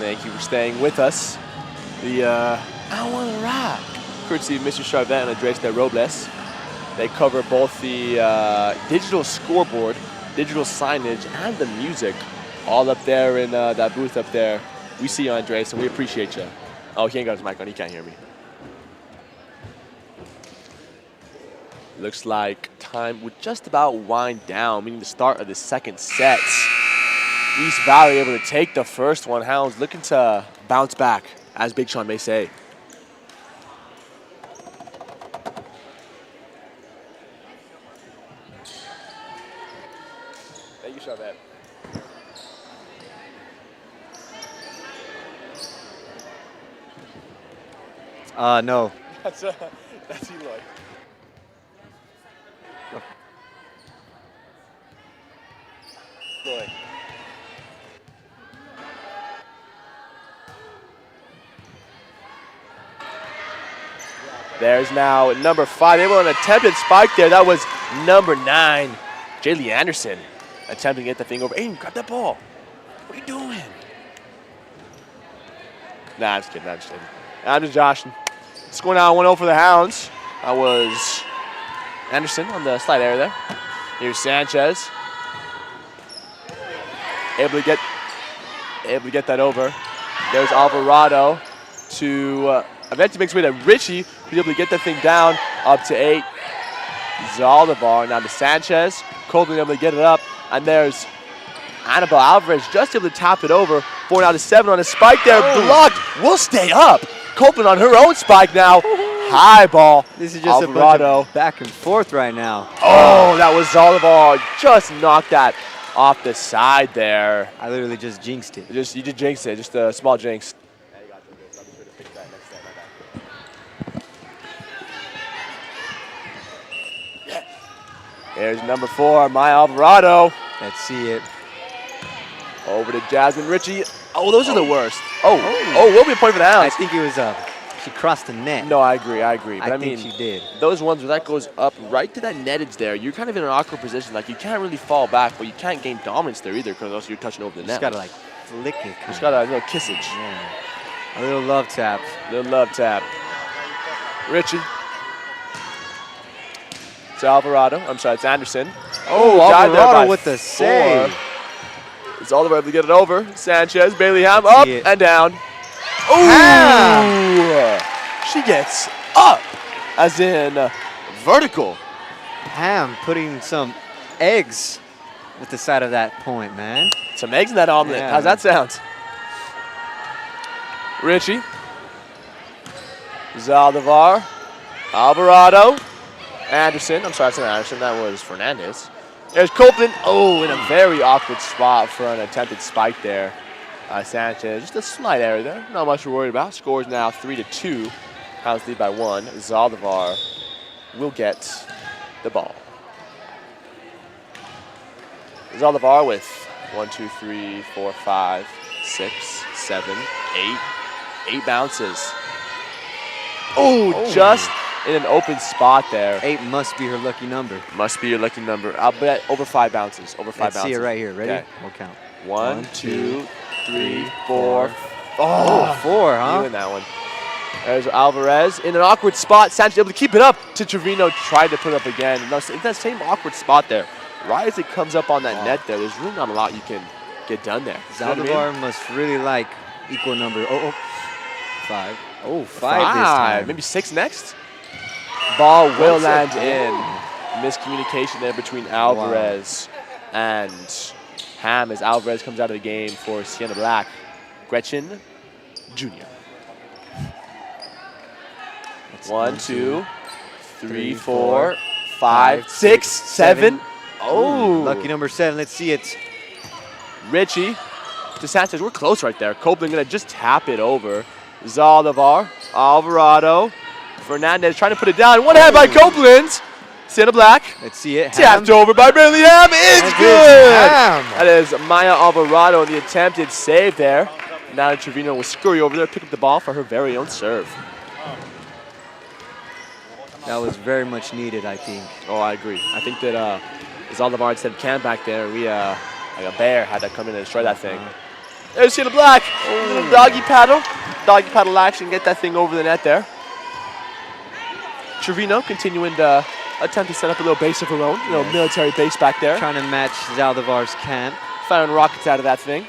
Thank you for staying with us. The I Want to Rock, courtesy of Mr. Charvet and Andres de Robles. They cover both the digital scoreboard, digital signage, and the music, all up there in that booth up there. We see you, Andres, and we appreciate you. Oh, he ain't got his mic on. He can't hear me. Looks like time would just about wind down, meaning the start of the second set. East Valley able to take the first one. Hounds looking to bounce back, as Big Sean may say. Thank you, Charvet. No. That's Eloy. Eloy. There's now number 5. Able to an attempted spike there. That was number 9, Jaylee Anderson, attempting to get the thing over. Aiden, grab that ball. What are you doing? Nah, I'm just kidding. I'm just kidding. I'm just joshing. Score now 1-0 for the Hounds. That was Anderson on the slide area there. Here's Sanchez. Able to get that over. There's Alvarado to eventually makes way to Richie, who's able to get that thing down up to 8. Zaldivar now to Sanchez. Copeland able to get it up, and there's Annabelle Alvarez just able to tap it over. 4 now to 7 on a spike there, blocked. Will stay up. Copeland on her own spike now. High ball. This is just Alvarado. a bunch of back and forth right now. Oh, that was Zaldivar. Just knocked that off the side there. I literally just jinxed it. You just jinxed it, just a small jinx. There's number 4, Maya Alvarado. Let's see it. Over to Jasmine Ritchie. Oh, those are the worst. Oh, will be a point for the Hounds. I think it was she crossed the net. No, I agree. But I think mean, she did. Those ones where that goes up right to that nettage there, you're kind of in an awkward position. Like, you can't really fall back, but you can't gain dominance there either because also you're touching over the net. Just gotta like flick it. Just got a little kissage. Yeah. A little love tap. Little love tap. Ritchie. It's Alvarado. I'm sorry, it's Anderson. Oh, dived there Alvarado by with the 4. save. It's all the way able to get it over. Sanchez, Bailey Ham up and down. Ooh! She gets up, as in vertical. Ham putting some eggs with the side of that point, man. Some eggs in that omelet. Yeah, How's that sound? Richie. Zaldivar. Alvarado. Anderson. I'm sorry, I said Anderson. That was Fernandez. There's Copeland. Oh, in a very awkward spot for an attempted spike there. Sanchez, just a slight error there. Not much to worry about. Scores now 3-2. Hounds lead by 1. Zaldivar will get the ball. Zaldivar with 1, 2, 3, 4, 5, 6, 7, 8. 8 bounces. Oh, just in an open spot there. 8 must be her lucky number. Must be your lucky number. I'll bet over 5 bounces. Over 5 Let's bounces. see it right here. Ready? Okay. We'll count. 1, 2, 3, 4. Oh, 4, huh? You in that one. There's Alvarez in an awkward spot. Sanchez able to keep it up to Trevino. Tried to put it up again. No, in that same awkward spot there. Right as it comes up on that net there, there's really not a lot you can get done there. Zaldivar must really like equal number. 5. Oh, 5 this time. Maybe 6 next. Ball will land in. Miscommunication there between Alvarez and Ham as Alvarez comes out of the game for Sienna Black. Gretchen Jr. 1, 2, 3, 4, 5, 6, 7. Oh. Lucky number 7. Let's see it. Richie to Sanchez. We're close right there. Copeland going to just tap it over. Zaldivar, Alvarado, Fernandez trying to put it down. One hand by Copeland. Sienna Black. Let's see it. Tapped over by Bailey Ham. It's good. That is Maya Alvarado in the attempted save there. Now Trevino will scurry over there, pick up the ball for her very own serve. That was very much needed, I think. Oh, I agree. I think that Zaldivar instead of Cam back there, we like a bear had to come in and destroy that thing. There's Sheila Black. Little doggy paddle. Doggy paddle action. Get that thing over the net there. Trevino continuing to attempt to set up a little base of her own. A little military base back there. Trying to match Zaldivar's camp. Firing rockets out of that thing.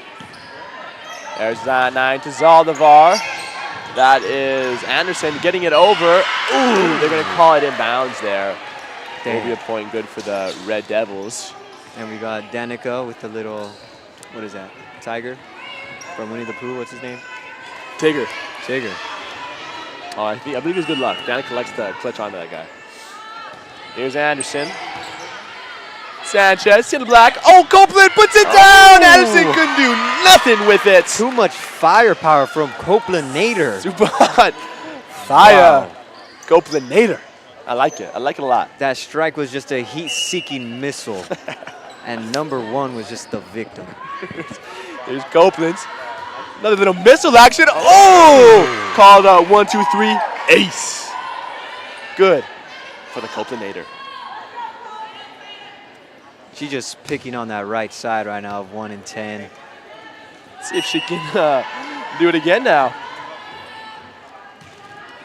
There's that 9 to Zaldivar. That is Anderson getting it over. Ooh, they're going to call it inbounds there. That'll be a point good for the Red Devils. And we got Danica with the little, what is that? Tiger from Winnie the Pooh. What's his name? Tigger. Tigger. Oh, I believe it's good luck. Danica likes to clutch onto that guy. Here's Anderson. Sanchez, Sheila Black. Oh, Copeland puts it down. Anderson couldn't do nothing with it. Too much firepower from Copeland-nator. Super hot. Fire. Copeland-nator. I like it. I like it a lot. That strike was just a heat-seeking missile. And number 1 was just the victim. There's Copeland's. Another little missile action. Oh! Called 1, 2, 3, ace. Good for the Copeland-nator. She's just picking on that right side right now of 1 and 10. See if she can do it again now.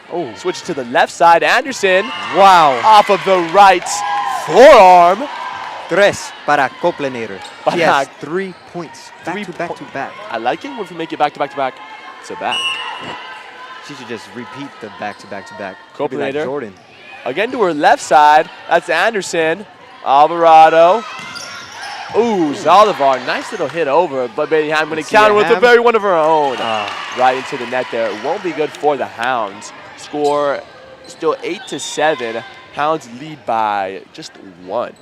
Oh, switch to the left side. Anderson. Wow. Off of the right forearm. 3 para Copeland-nator. He has 3 points. Back to back. I like it when we make it back to back to back to back. She should just repeat the back to back to back. Copeland-nator. Like Jordan. Again to her left side. That's Anderson. Alvarado. Ooh, Zaldivar. Nice little hit over, but Betty Ham going to counter with a very one of her own. Right into the net there. It won't be good for the Hounds. Score still 8 to 7. Hounds lead by just 1.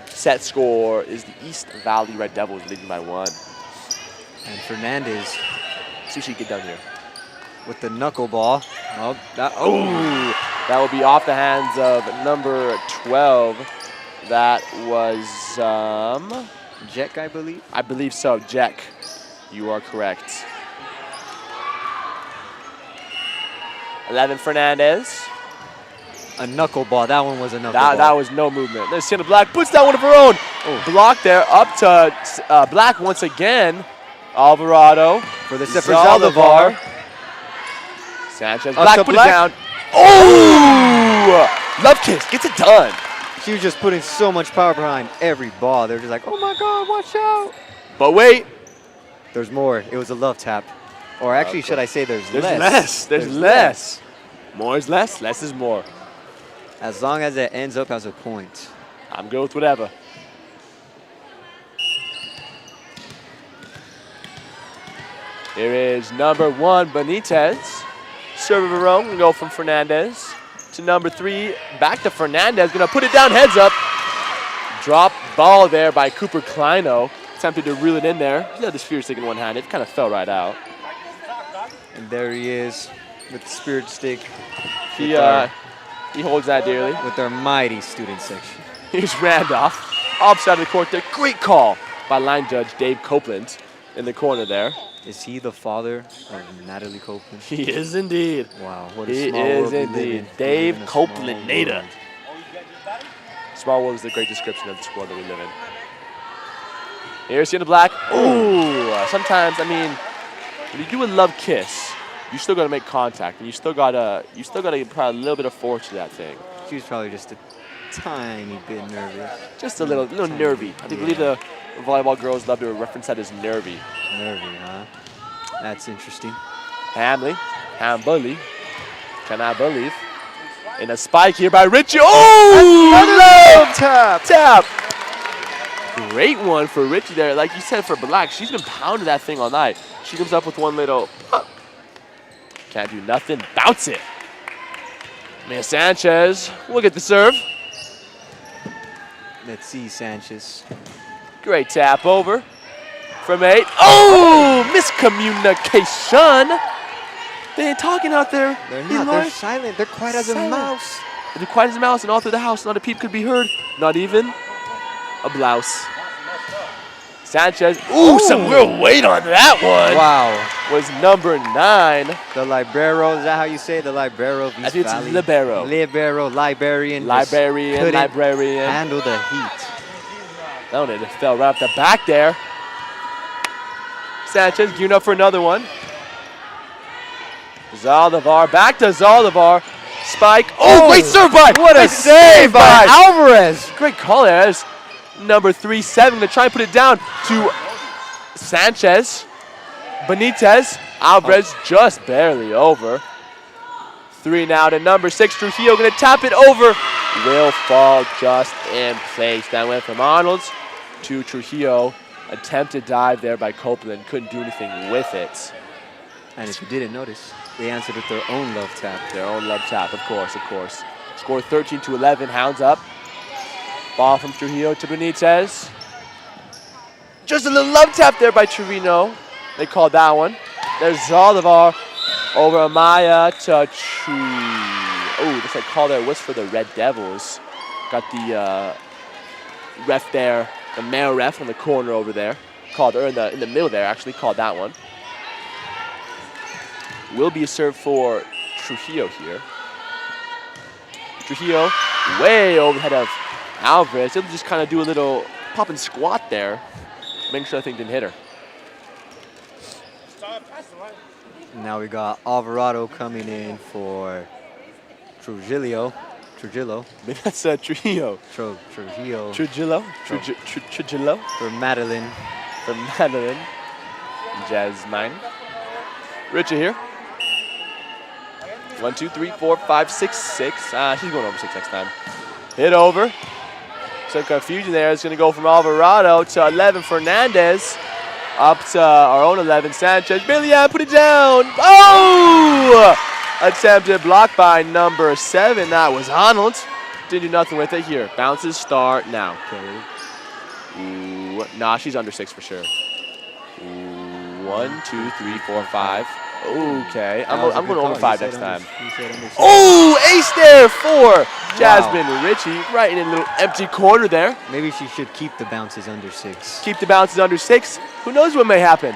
Set score is the East Valley Red Devils leading by 1. And Fernandez. See if she can get down here. With the knuckleball. Oh, that will be off the hands of number 12. That was Jack, I believe. I believe so, Jack. You are correct. 11 Fernandez. A knuckleball. That one was a knuckleball. That was no movement. There's Sheila Black. Puts that one of her own. Block there. Up to Black once again. Alvarado. For the set for Zaldivar. Sanchez. Black put it down. Oh! Love kiss. Gets it done. She was just putting so much power behind every ball. They're just like, oh my God, watch out. But wait. There's more. It was a love tap. Or actually, should I say there's less? There's less. More is less. Less is more. As long as it ends up as a point. I'm good with whatever. Here is number 1, Benitez. Serve of her own. We go from Fernandez to number 3. Back to Fernandez. Going to put it down, heads up. Drop ball there by Cooper Kleino. Attempted to reel it in there. He had the spear stick in one hand. It kind of fell right out. And there he is with the spirit stick. He holds that dearly. With our mighty student section. Here's Randolph. Offside of the court there. Great call by line judge Dave Copeland in the corner there. Is he the father of Natalie Copeland? He is indeed. Wow, what a he small world is we live indeed. in. Dave Copeland-nator. Small world is the great description of the world that we live in. Here's Sheila Black. Ooh, sometimes, I mean, when you do a love kiss, you still gotta make contact, and you still gotta apply a little bit of force to that thing. She was probably just a tiny bit nervous. Just a little nervy. I believe the volleyball girls love to reference that as nervy. Nervy, huh? That's interesting. Hamley, cannot believe. And a spike here by Richie. Oh, love tap. Great one for Richie there. Like you said, for Black, she's been pounding that thing all night. She comes up with one little, can't do nothing, bounce it. Mia Sanchez, look at the serve. Let's see, Sanchez. Great tap over from 8. Oh, miscommunication. They ain't talking out there. They're not. They're silent. They're quiet as a mouse. They're quiet as a mouse, and all through the house, not a peep could be heard. Not even a blouse. Sanchez. Ooh, some real weight on that one. Wow. Was number 9. The libero. Is that how you say it? The libero of East I think Valley? it's libero. Libero, librarian. Librarian. Handle the heat. That one, it fell right off the back there. Sanchez gearing up for another one. Zaldivar, back to Zaldivar. Spike. Oh, great serve by. What a save by Alvarez. Great call there. As number 3-7 going to try and put it down to Sanchez. Benitez. Alvarez just barely over. 3 now to number 6. Trujillo going to tap it over. Will fall just in place. That went from Arnold's to Trujillo. Attempted dive there by Copeland. Couldn't do anything with it. And if you didn't notice, they answered with their own love tap. Their own love tap, of course, of course. Score 13-11, Hounds up. Ball from Trujillo to Benitez. Just a little love tap there by Trevino. They called that one. There's Zaldivar over Amaya to Oh, looks like call there was for the Red Devils. Got the ref there, the male ref on the corner over there. Called, or in the middle there, actually called that one. Will be a serve for Trujillo here. Trujillo way overhead of Alvarez. He'll just kind of do a little pop and squat there. Make sure that thing didn't hit her. Now we got Alvarado coming in for Trujillo. Maybe that's Trujillo. Trujillo. Trujillo. For Madeline. Jasmine. Richard here. 1, 2, 3, 4, 5, 6, 6. She's going over 6 next time. Hit over. Some confusion there. It's going to go from Alvarado to 11 Fernandez. Up to our own 11 Sanchez. Billiard put it down. Oh! Attempted block by number 7. That was Arnold. Didn't do nothing with it here. Bounces start now. Ooh, nah, she's under 6 for sure. Ooh, 1, 2, 3, 4, 5. Okay, I'm going over 5 next time. Oh, ace there for Jasmine Ritchie, right in a little empty corner there. Maybe she should keep the bounces under 6. Keep the bounces under 6. Who knows what may happen?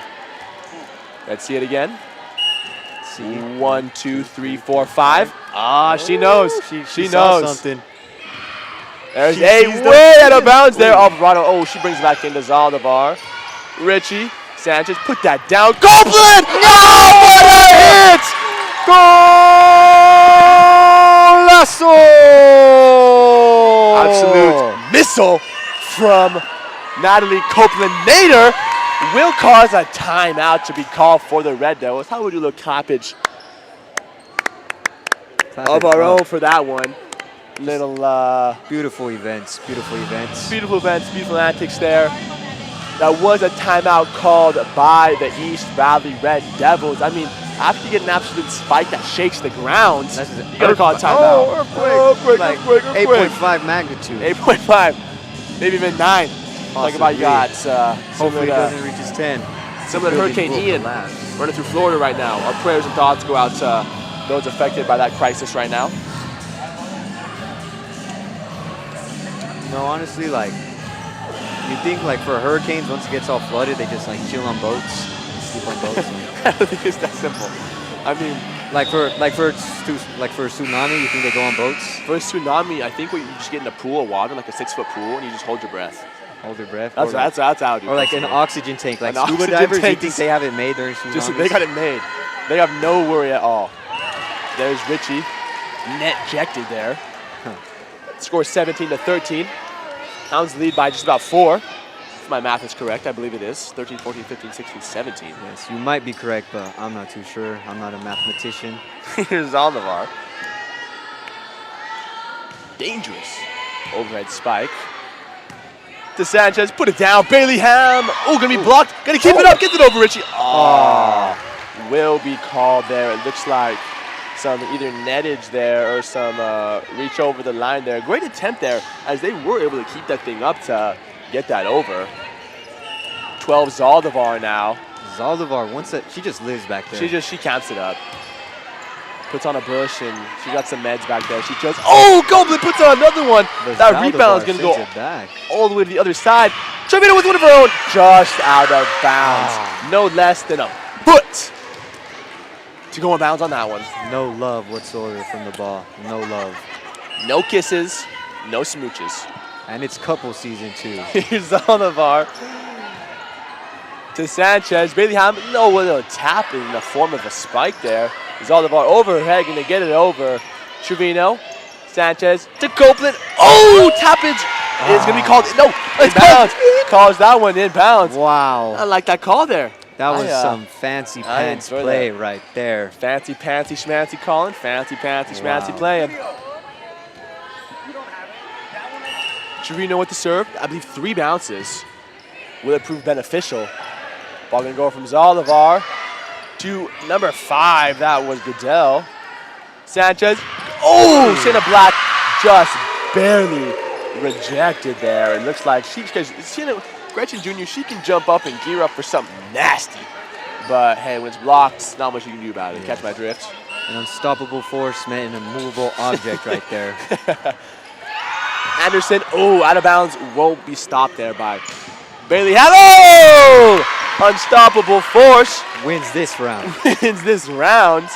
Let's see it again. 1, 2, 3, 4, 5. Ah, she knows. She knows. Something. There's a way out of bounds there. Alvarado. Oh, she brings it back into Zaldivar. Richie. Sanchez, put that down. Copeland! Oh, what a hit! Golazo! Absolute missile from Natalie Copeland-Nader will cause a timeout to be called for the Red Devils. How would you look clappage of our own for that one? Little beautiful events. Beautiful antics there. That was a timeout called by the East Valley Red Devils. I mean, after you get an absolute spike that shakes the ground, you gotta call a timeout. Earthquake. 8.5 magnitude. 8.5, maybe even 9. Talk about you got hopefully it doesn't reach its 10. Similar to Hurricane Ian running through Florida right now. Our prayers and thoughts go out to those affected by that crisis right now. No, honestly, like, you think like for hurricanes, once it gets all flooded, they just like chill on boats, sleep on boats. I don't think it's that simple. I mean, like for tsunami, you think they go on boats? For a tsunami, I think you just get in a pool of water, like a 6-foot pool, and you just hold your breath. Hold your breath. That's how I do. Or like an oxygen tank, like scuba divers. You think they have it made during tsunamis? They got it made. They have no worry at all. There's Richie, net ejected there. Score 17-13. Hounds lead by just about 4. If my math is correct, I believe it is. 13, 14, 15, 16, 17. Yes, you might be correct, but I'm not too sure. I'm not a mathematician. Here's Zaldivar. Dangerous. Overhead spike. To Sanchez, put it down. Bailey Ham. Oh, gonna be blocked. Gonna keep it up. Get it over, Richie. Oh, will be called there. It looks like some either nettage there or some reach over the line there. Great attempt there as they were able to keep that thing up to get that over. 12 Zaldivar now. Zaldivar, once that, she just lives back there. She camps it up. Puts on a bush and she got some meds back there. She just, oh, Goblin puts on another one. That rebound is going to go all the way to the other side. Charvet with one of her own. Just out of bounds. No less than a foot to go in bounds on that one. No love whatsoever from the ball. No love. No kisses, no smooches. And it's couple season too. Here's Zaldivar. to Sanchez. Bailey Ham, no, a little tap in the form of a spike there. Zaldivar overhead, going to get it over. Trevino, Sanchez to Copeland. Oh, tappage is going to be called. No, it's bounds. Calls that one in bounds. Wow. I like that call there. That was some fancy pants play right there. Fancy pantsy schmancy calling. Fancy pantsy schmancy playing. Trevino with the serve. I believe 3 bounces. Will it prove beneficial? Ball going to go from Zaldivar to number 5. That was Goodell. Sanchez. Oh, Shayna Black just barely rejected there. It looks like Gretchen Jr., she can jump up and gear up for something nasty. But hey, when it's blocked, not much you can do about it. Catch my drift. An unstoppable force met an immovable object right there. Anderson, oh, out of bounds, won't be stopped there by Bailey Ham. Oh! Unstoppable force. Wins this round. Wins this round.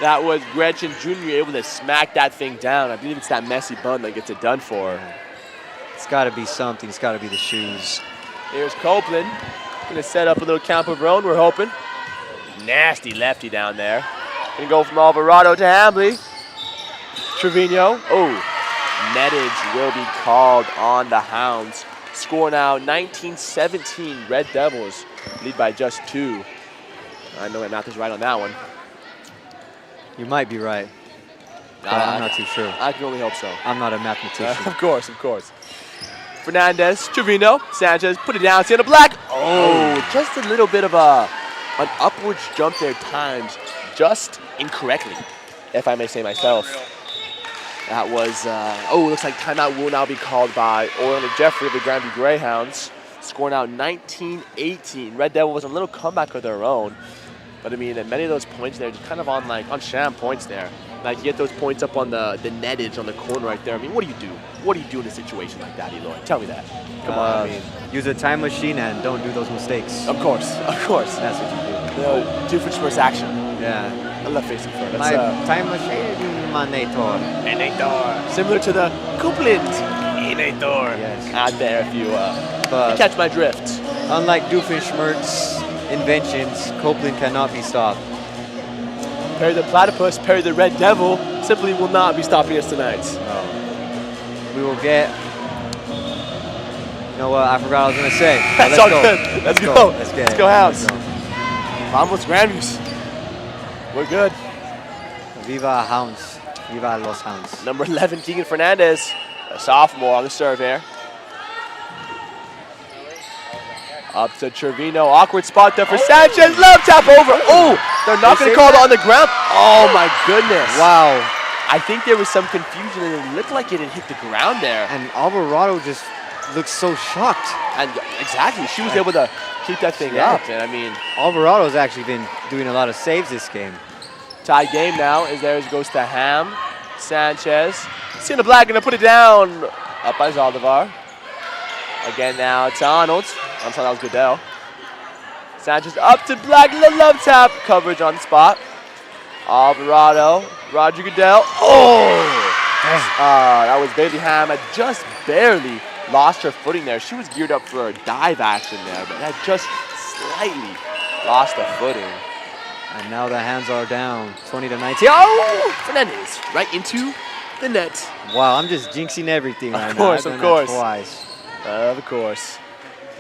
That was Gretchen Jr. able to smack that thing down. I believe it's that messy bun that gets it done for. It's got to be something. It's got to be the shoes. Here's Copeland. Going to set up a little camp of her own, we're hoping. Nasty lefty down there. Going to go from Alvarado to Hambley. Trevino. Oh, nettage will be called on the Hounds. Score now 19-17. Red Devils lead by just 2. I know my math is right on that one. You might be right. But I'm not too sure. I can only hope so. I'm not a mathematician. Of course, of course. Fernandez, Trevino, Sanchez, put it down, Sienna Black. Oh, just a little bit of an upwards jump there times, just incorrectly, if I may say myself. That was, looks like timeout will now be called by Orlando Jeffrey of the Grandview Greyhounds. Score now 19-18. Red Devil was a little comeback of their own. But I mean, many of those points there, just kind of on sham points there. Like you get those points up on the nettage on the corner right there. I mean, what do you do? What do you do in a situation like that, Eloy? Tell me that. Come on, I mean. Use a time machine and don't do those mistakes. Of course. That's what you do. Doofenshmirtz action. Yeah. I love facing first. My time machine, Manator. Enator. Similar to the Copeland Enator. Yes. Out there if you catch my drift. Unlike Doofenshmirtz inventions, Copeland cannot be stopped. Perry the Platypus, Perry the Red Devil simply will not be stopping us tonight. We will get... You know what? I forgot what I was going to say. That's all good. Let's go. Let's go, Hounds. Vamos, Grandviews. We're good. Viva Hounds. Viva Los Hounds. Number 11, Keegan Fernandez, a sophomore on the serve here. Up to Trevino, awkward spot there for Sanchez, love tap over. Oh, they're not going to call it on the ground. Oh my goodness. Wow. I think there was some confusion and it looked like it had hit the ground there. And Alvarado just looks so shocked. And exactly, she was able to keep that thing up. And I mean, Alvarado's actually been doing a lot of saves this game. Tie game now as there goes to Ham, Sanchez. Sienna Black going to put it down. Up by Zaldivar. Again now to Arnold. I'm sorry, that was Goodell. Sanchez up to Black, love tap. Coverage on the spot. Alvarado, Roger Goodell. Oh! That was Bailey Ham. Had just barely lost her footing there. She was geared up for a dive action there, but had just slightly lost the footing. And now the hands are down, 20-19. Oh! Fernandez right into the net. Wow, I'm just jinxing everything right now. Of course, of course. Twice. Of course.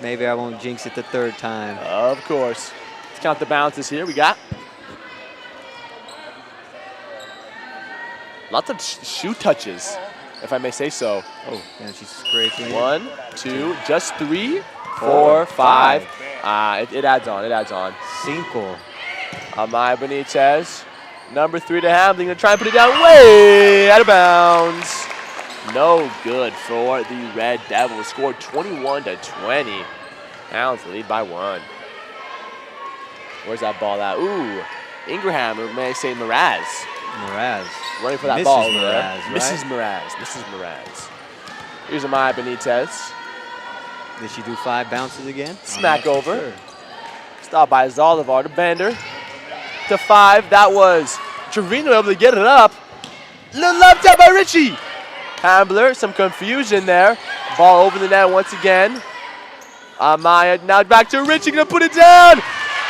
Maybe I won't jinx it the 3rd time. Of course. Let's count the bounces here. We got lots of shoe touches, if I may say so. Oh, and she's scraping. 1, 2, just 3, 4, 5. It adds on. It adds on. Cinco. Amaya Benitez, number 3 to Hamlin. Gonna try and put it down way out of bounds. No good for the Red Devils. Scored 21-20. Hounds lead by 1. Where's that ball at? Ooh, Ingraham, or may I say Mraz. Running for that ball over there. Right? Mrs. Mraz. Here's Amaya Benitez. Did she do 5 bounces again? Smack over. Sure. Stopped by Zaldivar to Bender. To 5. That was Trevino able to get it up. Little love tap by Richie. Hambler, some confusion there. Ball over the net once again. Maya now back to Richie, gonna put it down.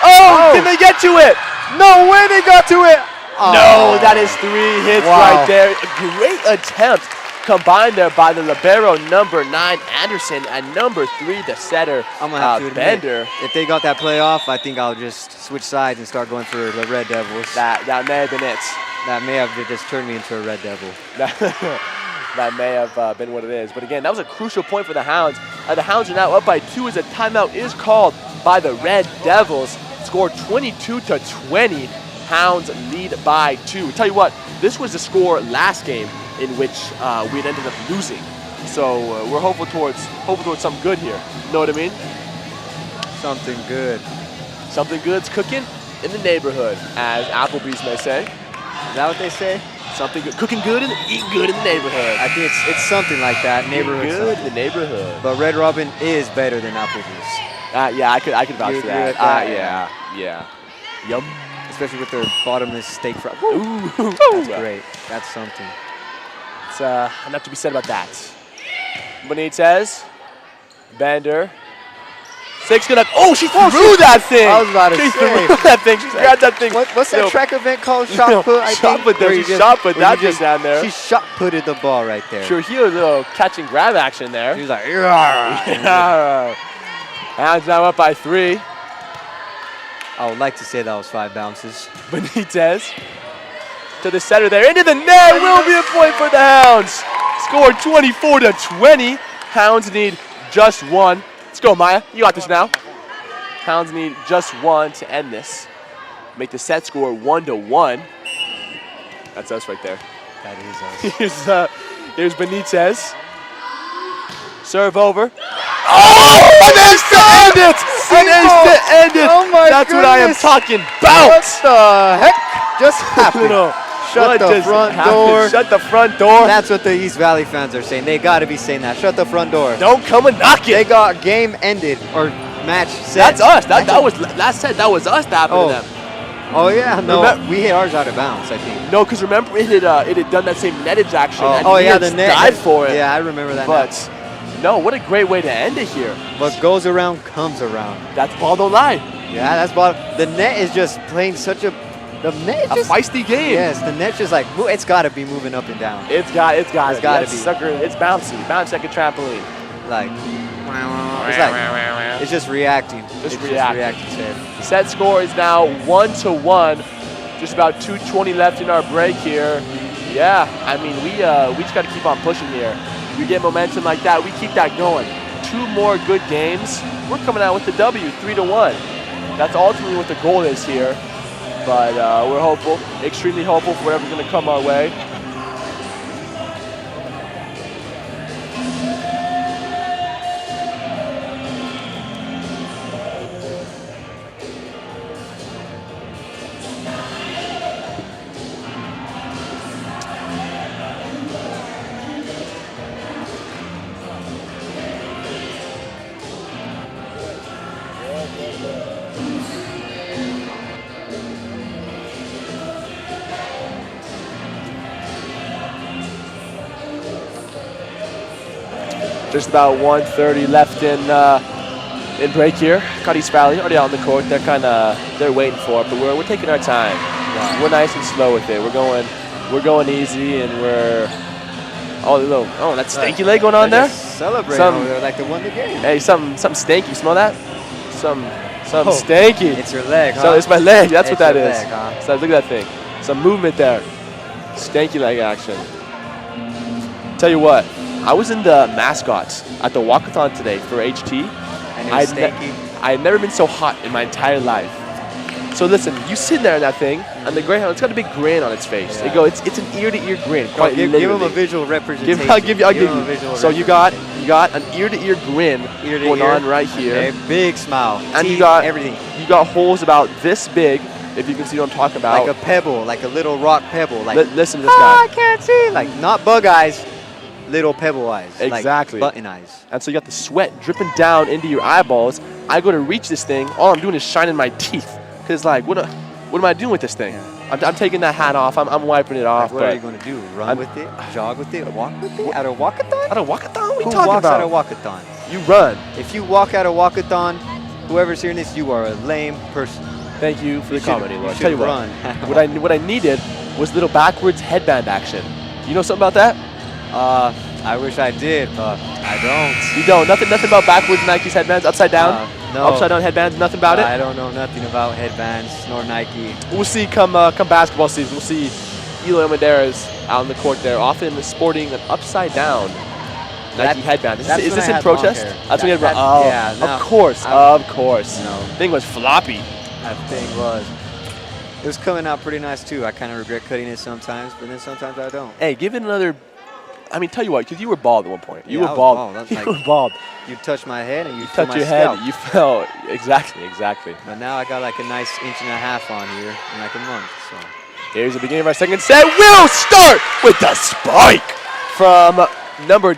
Oh, can they get to it? No way they got to it. No, that is 3 hits Wow. right there. A great attempt combined there by the libero number 9, Anderson, and number 3, the setter, I'm gonna have to admit, Bender. if they got that play off, I think I'll just switch sides and start going for the Red Devils. That may have been it. That may have just turned me into a Red Devil. That may have been what it is. But again, that was a crucial point for the Hounds. The Hounds are now up by 2 as a timeout is called by the Red Devils. Score 22-20. Hounds lead by 2. Tell you what, this was the score last game in which we had ended up losing. So we're hopeful towards something good here. Know what I mean? Something good. Something good's cooking in the neighborhood, as Applebee's may say. Is that what they say? Something good, cooking good and eating good in the neighborhood. I think it's something like that. Neighborhood Eating good in something. the neighborhood. But Red Robin is better than Applebee's. Yeah, I could vouch You for agree that. with that? Yeah. Yum. Especially with their bottomless steak fry. Ooh. That's great. That's something. It's enough to be said about that. Benitez, Bender. 6 gonna. Oh, she threw that thing. I was about to She say. threw that thing. She grabbed that thing. What's that Yo, track event called? Shot put, I shot think? put there. Where She you shot put where that you thing down there. She shot putted the ball right there. Sure, he was a little catch and grab action there. He was like, "Yarr." Hounds now up by 3. I would like to say that was 5 bounces. Benitez to the center there, into the net. Will be a point for the Hounds. Score 24-20. Hounds need just 1. Let's go, Maya. You got this now. Hounds need just 1 to end this. Make the set score 1-1. That's us right there. That is us. Here's Benitez. Serve over. Oh! An ace to end it! An ace to end it! Oh my That's what I am goodness. talking What about! the heck just happened? Shut What the just front happened? door. Shut the front door. That's what the East Valley fans are saying. They got to be saying that. Shut the front door. Don't come and knock They it. got game ended or match set. That's us. That was last set. That was us that happened Oh. to them. Oh yeah, no, Remem- we hit ours out of bounds, I think. No, because remember it had done that same nettage action. and Oh we yeah, had the net. dived for it. Yeah, I remember that. But no, what a great way to end it here. What goes around comes around. That's ball don't lie. Yeah, that's ball. The net is just playing such a. The net A just. feisty game. Yes, the net's just like it's got to be moving up and down. It's gotta It's gotta That be. Sucker, it's bouncy. Bounce like a trampoline. Like. It's just reacting. Just It's reacting. Just reacting. Set score is now 1-1. Just about 2:20 left in our break here. Yeah, I mean we just got to keep on pushing here. We get momentum like that, we keep that going. 2 more good games, we're coming out with the W, 3-1. That's ultimately what the goal is here. But we're hopeful, extremely hopeful for whatever's going to come our way. Just about 1:30 left in break here. Got East Valley already out on the court. They're waiting for it, but we're taking our time. Wow. We're nice and slow with it. We're going easy, and we're that stanky leg going on there. Celebrating Some- over there like they won the game. Hey, something stanky. Smell that? Some Oh, stanky. It's your leg, huh? So it's my leg. That's It's what that your is. leg, huh? So look at that thing. Some movement there. Stanky leg action. Tell you what, I was in the mascots at the walkathon today for HT. And it was stanky. I had never been so hot in my entire life. So listen, you sit there in that thing, and the Greyhound, it's got a big grin on its face. Yeah. It's an ear-to-ear grin. Quite Give him a literally. visual representation. I'll give you. him a visual So you got an ear-to-ear grin Ear to going ear. on right here. A big smile. And you Teeth, got everything. You got holes about this big, if you can see what I'm talking about. Like a pebble, like a little rock pebble. Like Listen to this I guy. can't see. Like not bug eyes, little pebble eyes. Exactly. Like button eyes. And so you got the sweat dripping down into your eyeballs. I go to reach this thing, all I'm doing is shining my teeth. Cause like, what am I doing with this thing? Yeah. I'm taking that hat off. I'm wiping it off. Like, what are but you going to do? Run I'm- with it? Jog with it? Walk with it? At a walkathon? I don't walk a thon. What are you Who talking walks about? at a walkathon? You run. If you walk out a walkathon, whoever's hearing this, you are a lame person. Thank you for the comedy, Lord. You Tell you should what, run. what I needed was little backwards headband action. You know something about that? I wish I did, but I don't. You don't. Nothing about backwards Nike's headbands, upside down. No. Upside down headbands. Nothing about it. I don't know nothing about headbands nor Nike. We'll see come basketball season. We'll see Eloy Medeiros out on the court there, often sporting an upside down Nike headband. Is this in protest? That's when you had yeah, no, of course. No. Thing was floppy. That thing was. It was coming out pretty nice too. I kind of regret cutting it sometimes, but then sometimes I don't. Hey, give it another. I mean, tell you what, because you were bald at one point. You Yeah, were I was bald. bald. That's You like- were bald. You touched my head and you You feel touched my your scalp. head. You fell. Exactly. But now I got like a nice 1.5 on here in like a month. So Here's the beginning of our second set. We'll start with the spike from number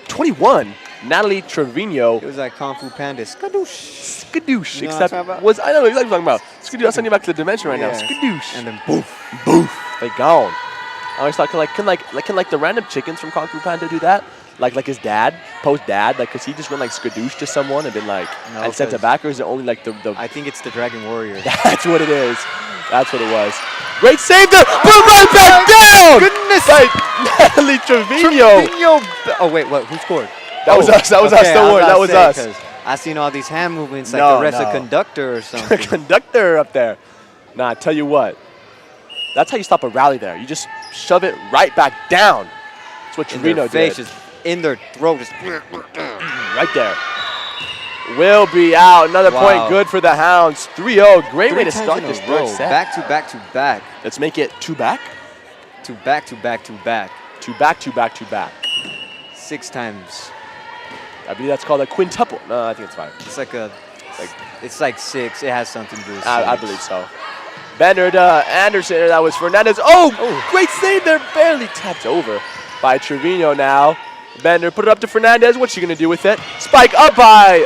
21, Natalie Trevino. it was like Kung Fu Panda. Skadoosh. Skadoosh. You know what I'm Except talking about? I know exactly what I'm talking about. Skadoosh. I'll send you back to the dimension right now. Yeah. Skadoosh. And then boof. Boof. They gone. I always thought, can the random chickens from Kung Fu Panda do that? Like his dad, post dad, like, cause he just went like skadoosh to someone and been like, No, and sent it 'cause back, or is it only like the I think it's the Dragon Warrior. That's what it is. That's what it was. Great save there. Put it right back down. Goodness. By Natalie Trevino. Oh wait, what? Who scored? That was us. That was us. Don't worry. That was us. I seen all these hand movements like No, the rest no. of conductor or something. Conductor up there. Nah, I tell you what. That's how you stop a rally there. You just shove it right back down. That's what In Trevino their face, did. just in their throat, just Right there. Will be out. Another Wow. point good for the Hounds. 3-0. Great way to 3 times start in a this third row. set. Back to back to back. Let's make it two back. To back to back to back. Two back, two back, two back. 6 times. I believe that's called a quintuple. No, I think it's 5. It's like 6. It has something to do with I 6. believe so. Bender to Anderson. That was Fernandez. Oh, great save there. Barely tapped over by Trevino now. Bender put it up to Fernandez. What's she going to do with it? Spike up by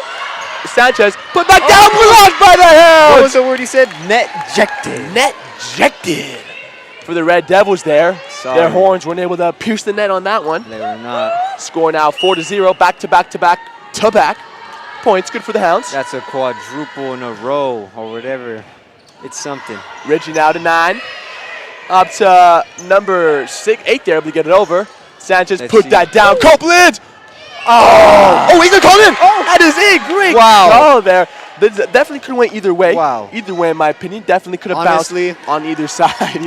Sanchez. Put back down. Blocked by the What Hounds. was the word he said? Net-jected. Net-jected for the Red Devils there. Sorry. Their horns weren't able to pierce the net on that one. They were not. Score now 4-0. Back to back to back to back. Points good for the Hounds. That's a quadruple in a row or whatever. It's something. Reggie now to 9. Up to number 8 there, able to get it over. Sanchez Let's put see. that down. Copeland! Oh, he's going to call in! That is a great Wow. call there. This definitely could have went either way. Wow. Either way, in my opinion. Definitely could have Honestly. bounced on either side.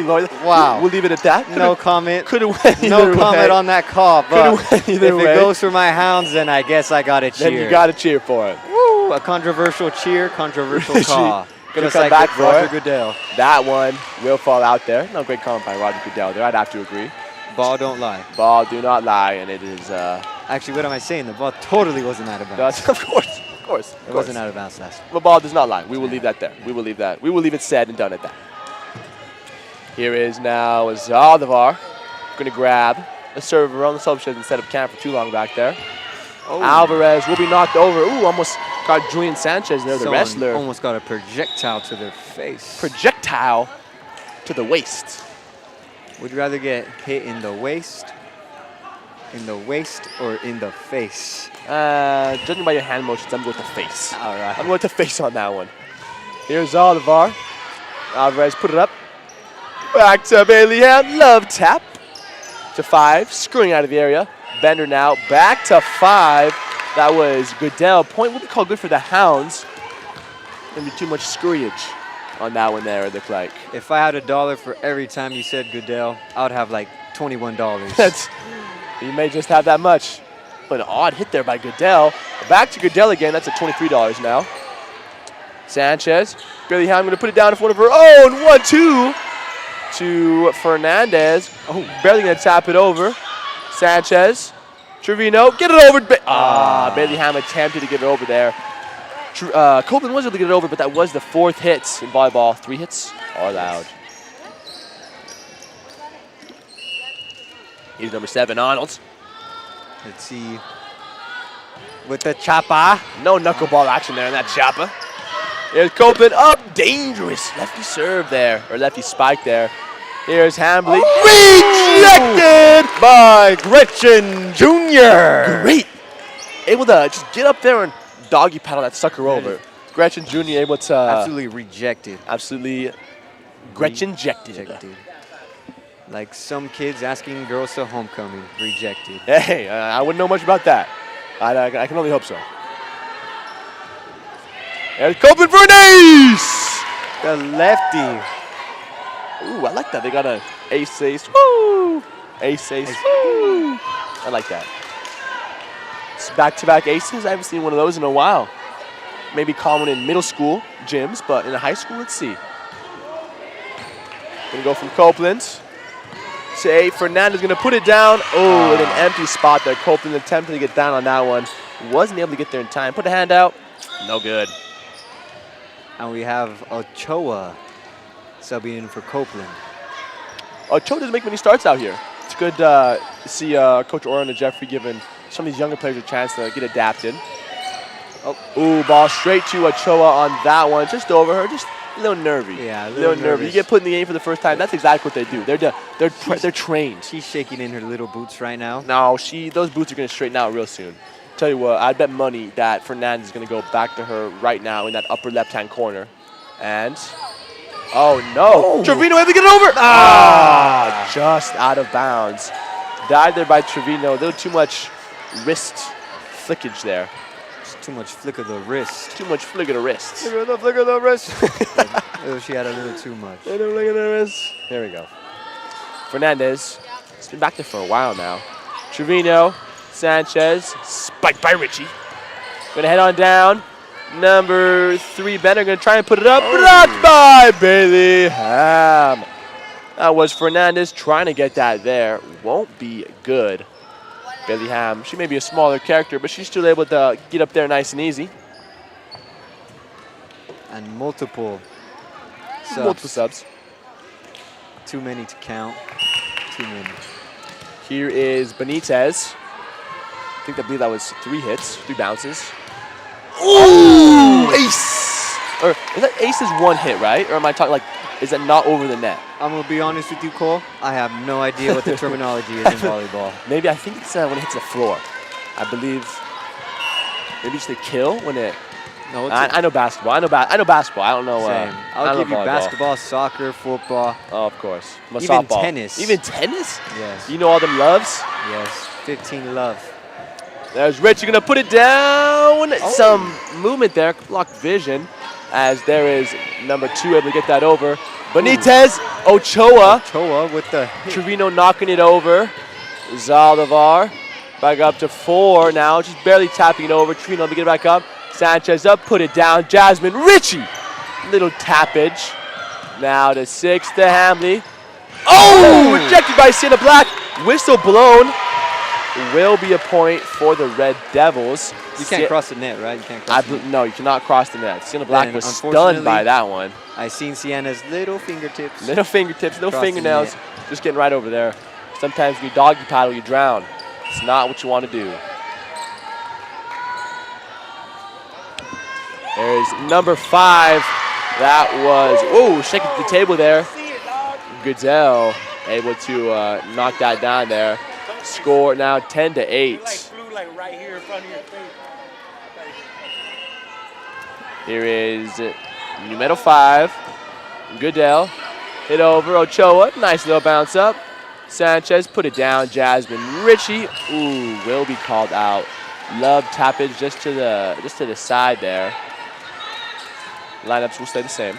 Wow. We'll leave it at that. No comment. Could have went either No way. comment on that call, but Could've went if either way. it goes for my Hounds, then I guess I gotta cheer. Then you got to cheer for it. Woo, a controversial cheer, controversial Reggie call. gonna Just come like back for Roger it. Goodell. That one will fall out there. No great comment by Roger Goodell there. I'd have to agree. Ball don't lie. Ball do not lie, and it is... Actually, what am I saying? The ball totally wasn't out of bounds. of course. It wasn't out of bounds last. The ball does not lie. We will leave that there. We will leave that. We will leave it said and done at that. Here is now Zaldivar. Going to grab a server on the subshed instead of camp for too long back there. Oh. Alvarez will be knocked over. Ooh, almost got Julian Sanchez there, the Someone wrestler. almost got a projectile to their face. Projectile to the waist. Would you rather get hit in the waist, or in the face? Judging by your hand motions, I'm going to face. All right. I'm going to face on that one. Here's Zaldivar. Alvarez put it up. Back to Bailey Ham. Love tap to 5. Screwing out of the area. Bender now back to 5. That was Goodell. Point will be called good for the Hounds. Going to be too much scurryage on that one there, it looked like. If I had $1 for every time you said Goodell, I would have like $21. You may just have that much. But an odd hit there by Goodell. Back to Goodell again. That's at $23 now. Sanchez. Bailey Ham going to put it down in front of her own. 1-2 to Fernandez. Oh, barely going to tap it over. Sanchez. Trevino. Get it over. Bailey Ham attempted to get it over there. Copeland was able to get it over, but that was the 4th hit in volleyball. 3 hits are allowed. Here's number 7, Arnold. Let's see. With the chapa. No knuckleball action there in that chopper. Here's Copeland up. Dangerous. Lefty serve there, or lefty spike there. Here's Hambley. Rejected By Gretchen Jr. able to just get up there and doggy paddle that sucker over. Gretchen Jr. able to Absolutely rejected. absolutely Gretchen-jected. Rejected. Like some kids asking girls to homecoming. Rejected. Hey, I wouldn't know much about that. I can only hope so. There's Copeland for an ace! The lefty. Ooh, I like that. They got an ace. Woo! Ace. Woo! I like that. It's back-to-back aces. I haven't seen one of those in a while. Maybe common in middle school gyms, but in high school, let's see. Gonna go from Copeland to 8. Fernandez gonna put it down. Oh, in an empty spot there. Copeland attempted to get down on that one. Wasn't able to get there in time. Put a hand out. No good. And we have Ochoa subbing in for Copeland. Ochoa doesn't make many starts out here. It's good to see Coach Orion and Jeffrey giving some of these younger players a chance to get adapted. Oh, ooh, ball straight to Ochoa on that one. Just over her. Just a little nervy. Yeah, a little nervy. You get put in the game for the first time. That's exactly what they do. They're trained. She's shaking in her little boots right now. No, those boots are going to straighten out real soon. Tell you what, I'd bet money that Fernandez is going to go back to her right now in that upper left-hand corner. And, oh no, Trevino able to get it over. Just out of bounds. Died there by Trevino. A little too much wrist flickage there. Too much flick of the wrist. Too much flick of the wrist. Flick of the wrist. She had a little too much. Flick of the wrist. There we go. Fernandez. It's been back there for a while now. Trevino. Sanchez. Spiked by Richie. Gonna head on down. Number 3, Benner. Gonna try and put it up. Blocked by Bailey Ham. That was Fernandez trying to get that there. Won't be good. Bailey Ham, she may be a smaller character, but she's still able to get up there nice and easy. And multiple subs. Multiple subs. Too many to count. Too many. Here is Benitez. I believe that was 3 hits, 3 bounces. Ooh! Ace! Or is that ace is 1 hit, right? Or am I talking like, is that not over the net? I'm going to be honest with you, Cole. I have no idea what the terminology is in volleyball. Maybe I think it's when it hits the floor. I believe maybe it's the kill when it. No, I know basketball. I know basketball. I don't know. Same. I'll give you basketball, soccer, football. Oh, of course. Even softball. tennis. Even tennis? Yes. You know all them loves? Yes. 15 love. There's Rich. You're gonna put it down. Some movement there. Blocked vision. As there is number 2 able to get that over. Benitez, Ochoa with the hit. Trevino knocking it over. Zaldivar back up to 4 now, just barely tapping it over. Trevino to get it back up. Sanchez up, put it down. Jasmine Richie, little tappage. Now to 6 to Hamley. Oh, rejected by Sienna Black. Whistle blown. Will be a point for the Red Devils. You can't cross the net, right? You can't cross the net. No, you cannot cross the net. Sienna Black was stunned by that one. I seen Sienna's little fingertips. Little fingernails, just getting right over there. Sometimes when you doggy paddle, you drown. It's not what you want to do. There's number 5. That was, shaking the table there. Goodell able to knock that down there. Score now 10-8. Here is numero 5. Goodell. Hit over Ochoa. Nice little bounce up. Sanchez put it down. Jasmine Richie. Ooh, will be called out. Love tappage just to the side there. Lineups will stay the same.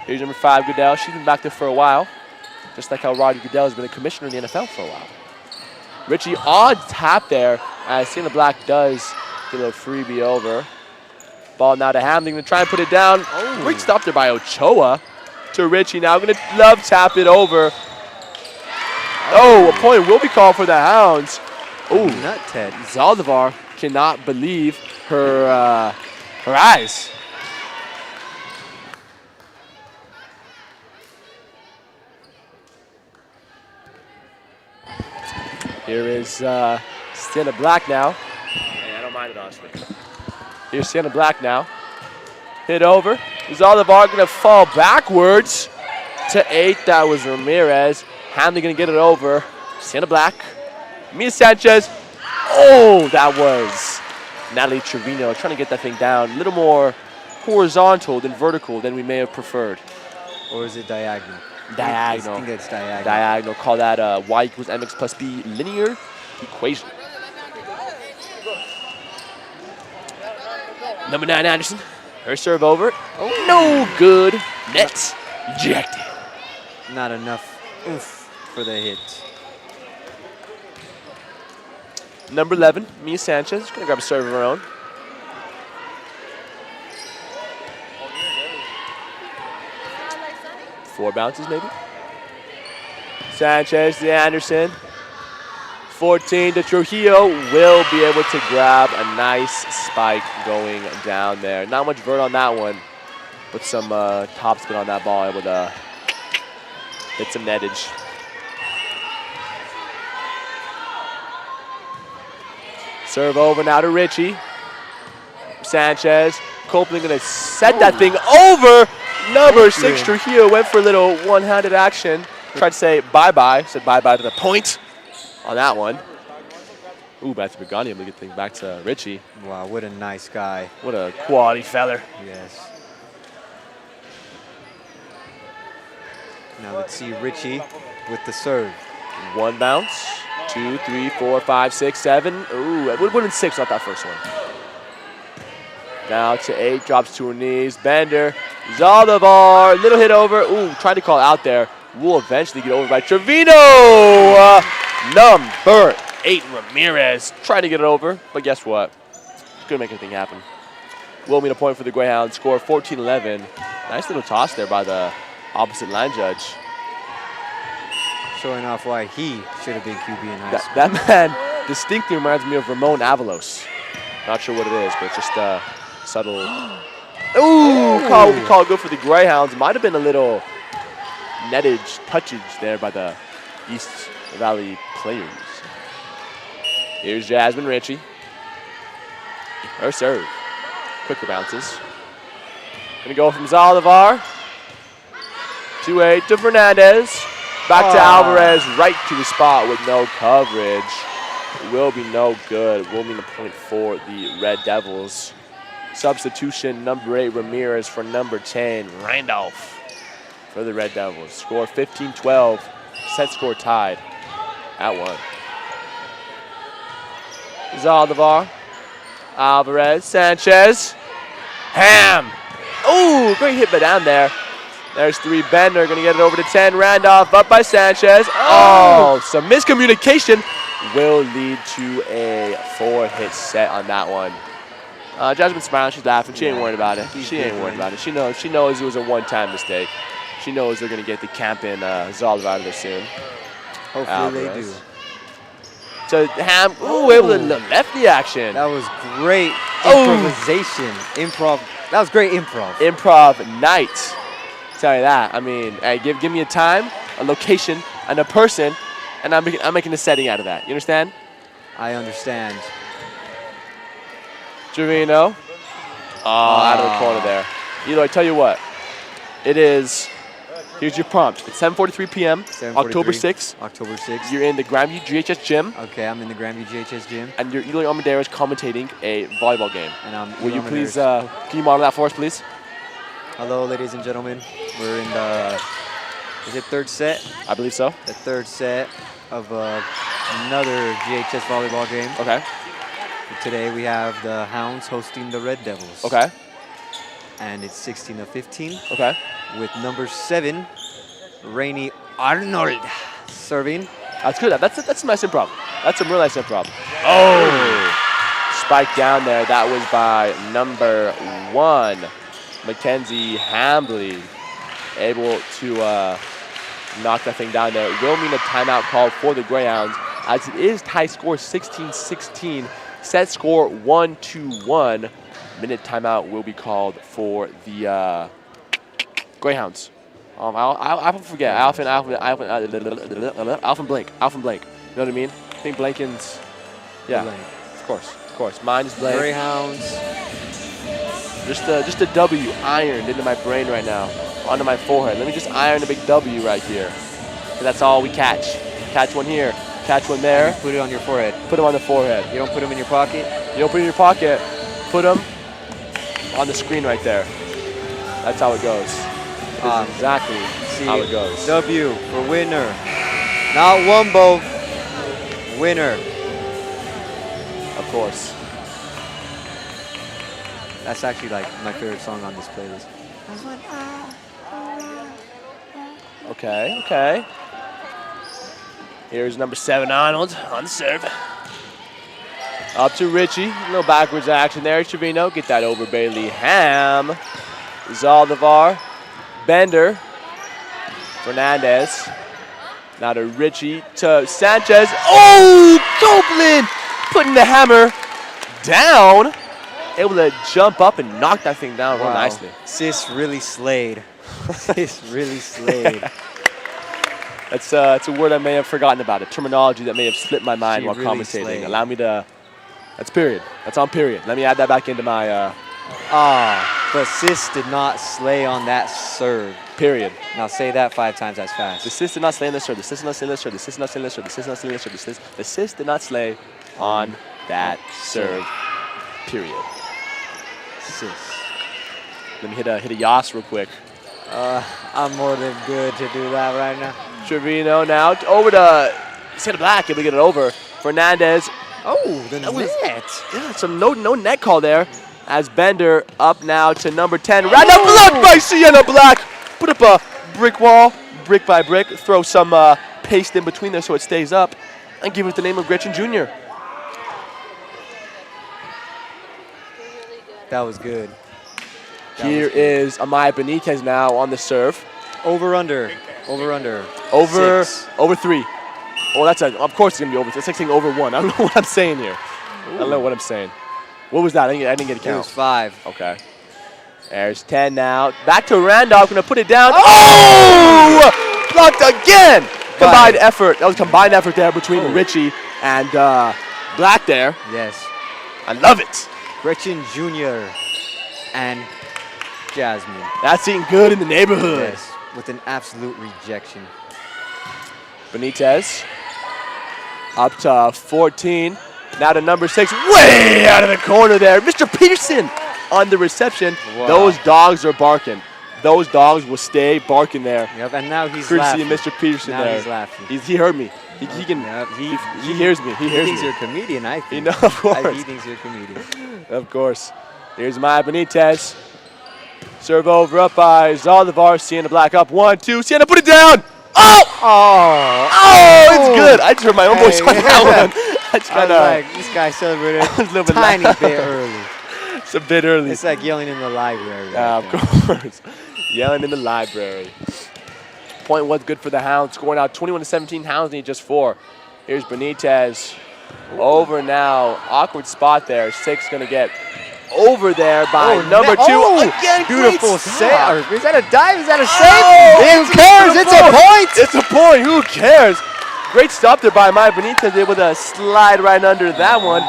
Here's number 5, Goodell. She's been back there for a while. Just like how Roddy Goodell has been a commissioner in the NFL for a while. Richie odd tap there as Sienna Black does get a little freebie over. Ball now to Hamlin, gonna try and put it down. Great stop there by Ochoa to Richie. Now gonna love tap it over. A point will be called for the Hounds. Oh, nut-ted. Zaldivar cannot believe her eyes. Here is Sienna Black now. Hey, I don't mind it, honestly. Here's Sienna Black now. Hit over. Zaldivar going to fall backwards to 8. That was Ramirez. Hamley going to get it over. Sienna Black. Mia Sanchez. Oh, that was Natalie Trevino trying to get that thing down. A little more horizontal than vertical than we may have preferred. Or is it diagonal? Diagonal. I think it's diagonal. Diagonal. Call that y equals mx plus b linear equation. Number 9, Anderson. Her serve over. Oh, no good. Net ejected. Not enough oomph for the hit. Number 11, Mia Sanchez. She's going to grab a serve of her own. Four bounces, maybe. Sanchez to Anderson. 14 to Trujillo. Will be able to grab a nice spike going down there. Not much vert on that one, but some top spin on that ball, able to hit some nettage. Serve over now to Richie. Sanchez. Copeland going to set that thing over. Number 6, Trujillo went for a little one-handed action. Tried to say bye-bye. Said bye-bye to the point on that one. Ooh, back to Begani. Able to get things back to Richie. Wow, what a nice guy. What a quality feller. Yes. Now let's see Richie with the serve. One bounce. 2, 3, 4, 5, 6, 7. Ooh, it would have been 6, not that first one. Now to 8, drops to her knees. Bender, Zaldivar, little hit over. Ooh, tried to call out there. Will eventually get over by Trevino. Number 8, Ramirez, trying to get it over, but guess what? Couldn't make anything happen. Will mean a point for the Greyhounds. Score 14-11. Nice little toss there by the opposite line judge. Showing off why he should have been QB in high school. That man distinctly reminds me of Ramon Avalos. Not sure what it is, but just subtle. Ooh, call good for the Greyhounds. Might have been a little nettage, touchage there by the East Valley players. Here's Jasmine Ritchie. Her serve. Quicker bounces. Gonna go from Zaldivar. 2-8 to Fernandez. Back to Alvarez, right to the spot with no coverage. Will be no good. Will mean a point for the Red Devils. Substitution, number 8, Ramirez for number 10, Randolph for the Red Devils. Score 15-12. Set score tied at 1. Zaldivar. Alvarez. Sanchez. Ham. Ooh, great hit by down there. There's 3, Bender, going to get it over to 10. Randolph up by Sanchez. Oh, some miscommunication will lead to a 4-hit set on that one. Jasmine's smiling, she's laughing. She ain't worried about it. She ain't worried about it. She knows it was a one-time mistake. She knows they're going to get the camp in Zaldivar out of there soon. Hopefully they do. So Ham, ooh, able to lefty action. That was great improvisation. That was great improv. Improv night. Tell you that. I mean, hey, give me a time, a location, and a person, and I'm making a setting out of that. You understand? I understand. Trevino. Oh, out of the corner there. Eloy, tell you what. It is. Here's your prompt. It's 7:43 p.m. October 6th. October 6th. You're in the Grandview GHS gym. Okay, I'm in the Grandview GHS gym. And you're Eloy Armendariz commentating a volleyball game. And will you please, can you model that for us, please? Hello, ladies and gentlemen. We're in the, is it third set? I believe so. The third set of another GHS volleyball game. Okay. Today we have the Hounds hosting the Red Devils. Okay. And it's 16-15. Okay. With number 7, Rainey Arnold, serving. That's good. That's a nice improv. That's some real nice improv. Oh! Spike down there. That was by number 1, Mackenzie Hambley. Able to knock that thing down there. Will mean a timeout called for the Greyhounds, as it is tie score 16-16. Set score 1-1. Minute timeout will be called for the Greyhounds. I often forget. I often blank. You know what I mean? I think Blanken's. Yeah, Blank. Of course. Mine is blank. Greyhounds. Just a W ironed into my brain right now, onto my forehead. Let me just iron a big W right here. That's all we catch. Catch one here. Catch one there. Put it on your forehead. Put them on the forehead. You don't put them in your pocket. You don't put it in your pocket. Put them on the screen right there. That's how it goes. That's exactly how it goes. W for winner. Not Wumbo. Winner. Of course. That's actually like my favorite song on this playlist. Okay, okay. Here's number 7, Arnold, on the serve. Up to Richie. A little backwards action there. Trevino, get that over Bailey. Ham. Zaldivar. Bender. Fernandez. Now to Richie, to Sanchez. Oh, Copeland putting the hammer down. Able to jump up and knock that thing down real nicely. Sis really slayed. Sis really slayed. That's a word I may have forgotten about, a terminology that may have slipped my mind while really commentating. slayed. Allow me to, that's period. That's on period. Let me add that back into my, but Sis did not slay on that serve. period. Now say that 5 times as fast. The sis did not slay on the serve. The sis did not slay on the serve. The sis did not slay on the serve. The sis did not slay on the serve. The sis did not slay on that serve. Period. Sis. Let me hit a yas real quick. I'm more than good to do that right now. Trevino now over to Santa Black, able to get it over. Fernandez. Oh, the That was- net. Yeah, some no net call there. As Bender up now to number 10. Right now blocked by Sienna Black. Put up a brick wall, brick by brick. Throw some paste in between there so it stays up. And give it the name of Gretchen Jr. That was good. Here is Amaya Benitez now on the serve. Over under. Over under. Over 6. over 3. Oh, of course it's going to be over. It's like saying over 1. I don't know what I'm saying here. I don't know what I'm saying. What was that? I didn't get a It count. was 5. Okay. There's 10 now. Back to Randolph. Going to put it down. Oh! Blocked again. Combined effort. That was combined effort there between Richie and Black there. Yes. I love it. Gretchen Jr. and Jasmine. That's eating good in the neighborhood. Yes. With an absolute rejection. Benitez up to 14. Now to number 6. Way out of the corner there. Mr. Peterson on the reception. Wow. Those dogs are barking. Those dogs will stay barking there. Yep, and now he's Courtesy laughing. of Mr. Peterson Now there. he's laughing. He heard me. He can. Yep, He hears me. He He hears thinks me. you're a comedian, I think. You know, of course. He thinks you're a comedian. Of course. Here's Maya Benitez. Serve over up by Zaldivar. Sienna Black up. 1, 2. Sienna put it down. Oh! Oh, it's good. I just heard my own voice on that one. I just I was kind of. like, this guy celebrated a little bit tiny loud. bit early. It's a bit early. It's like yelling in the library. Yeah, right of there. course. Yelling in the library. Point was good for the Hounds. Scoring out 21-17. Hounds need just 4. Here's Benitez. Over now. Awkward spot there. 6 going to get over there by number 2. Again, beautiful great save. stop. Is that a dive? Is that a Oh, save? Who cares? It's a point. It's a point. Who cares? Great stop there by Maya Benitez. Able to slide right under that one.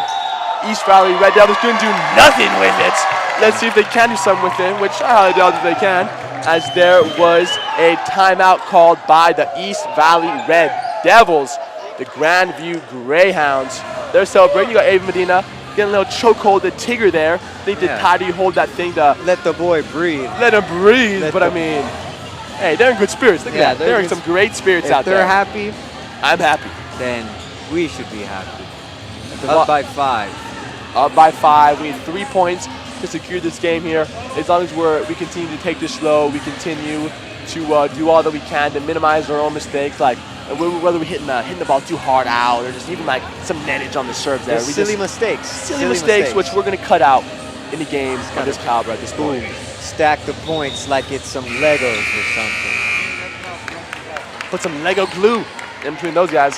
East Valley Red Devils couldn't do nothing with it. Let's see if they can do something with it, which I highly doubt that they can, as there was a timeout called by the East Valley Red Devils. The Grandview Greyhounds. They're celebrating. You got Ava Medina getting a little chokehold the Tigger there. They did how do you hold that thing to Let the boy breathe. let him breathe, but I mean, hey, they're in good spirits. Look at that. They're in some great spirits out If they're there. happy, I'm happy. then we should be happy. Up Up by 5. Up by 5. We need 3 points to secure this game here. As long as we continue to take this slow, we continue to do all that we can to minimize our own mistakes, like whether we're hitting the ball too hard out or just even like some nettage on the serves there. Silly mistakes. Silly mistakes, which we're going to cut out in the games of this caliber at this point. Stack the points like it's some Legos or something. Put some Lego glue in between those guys.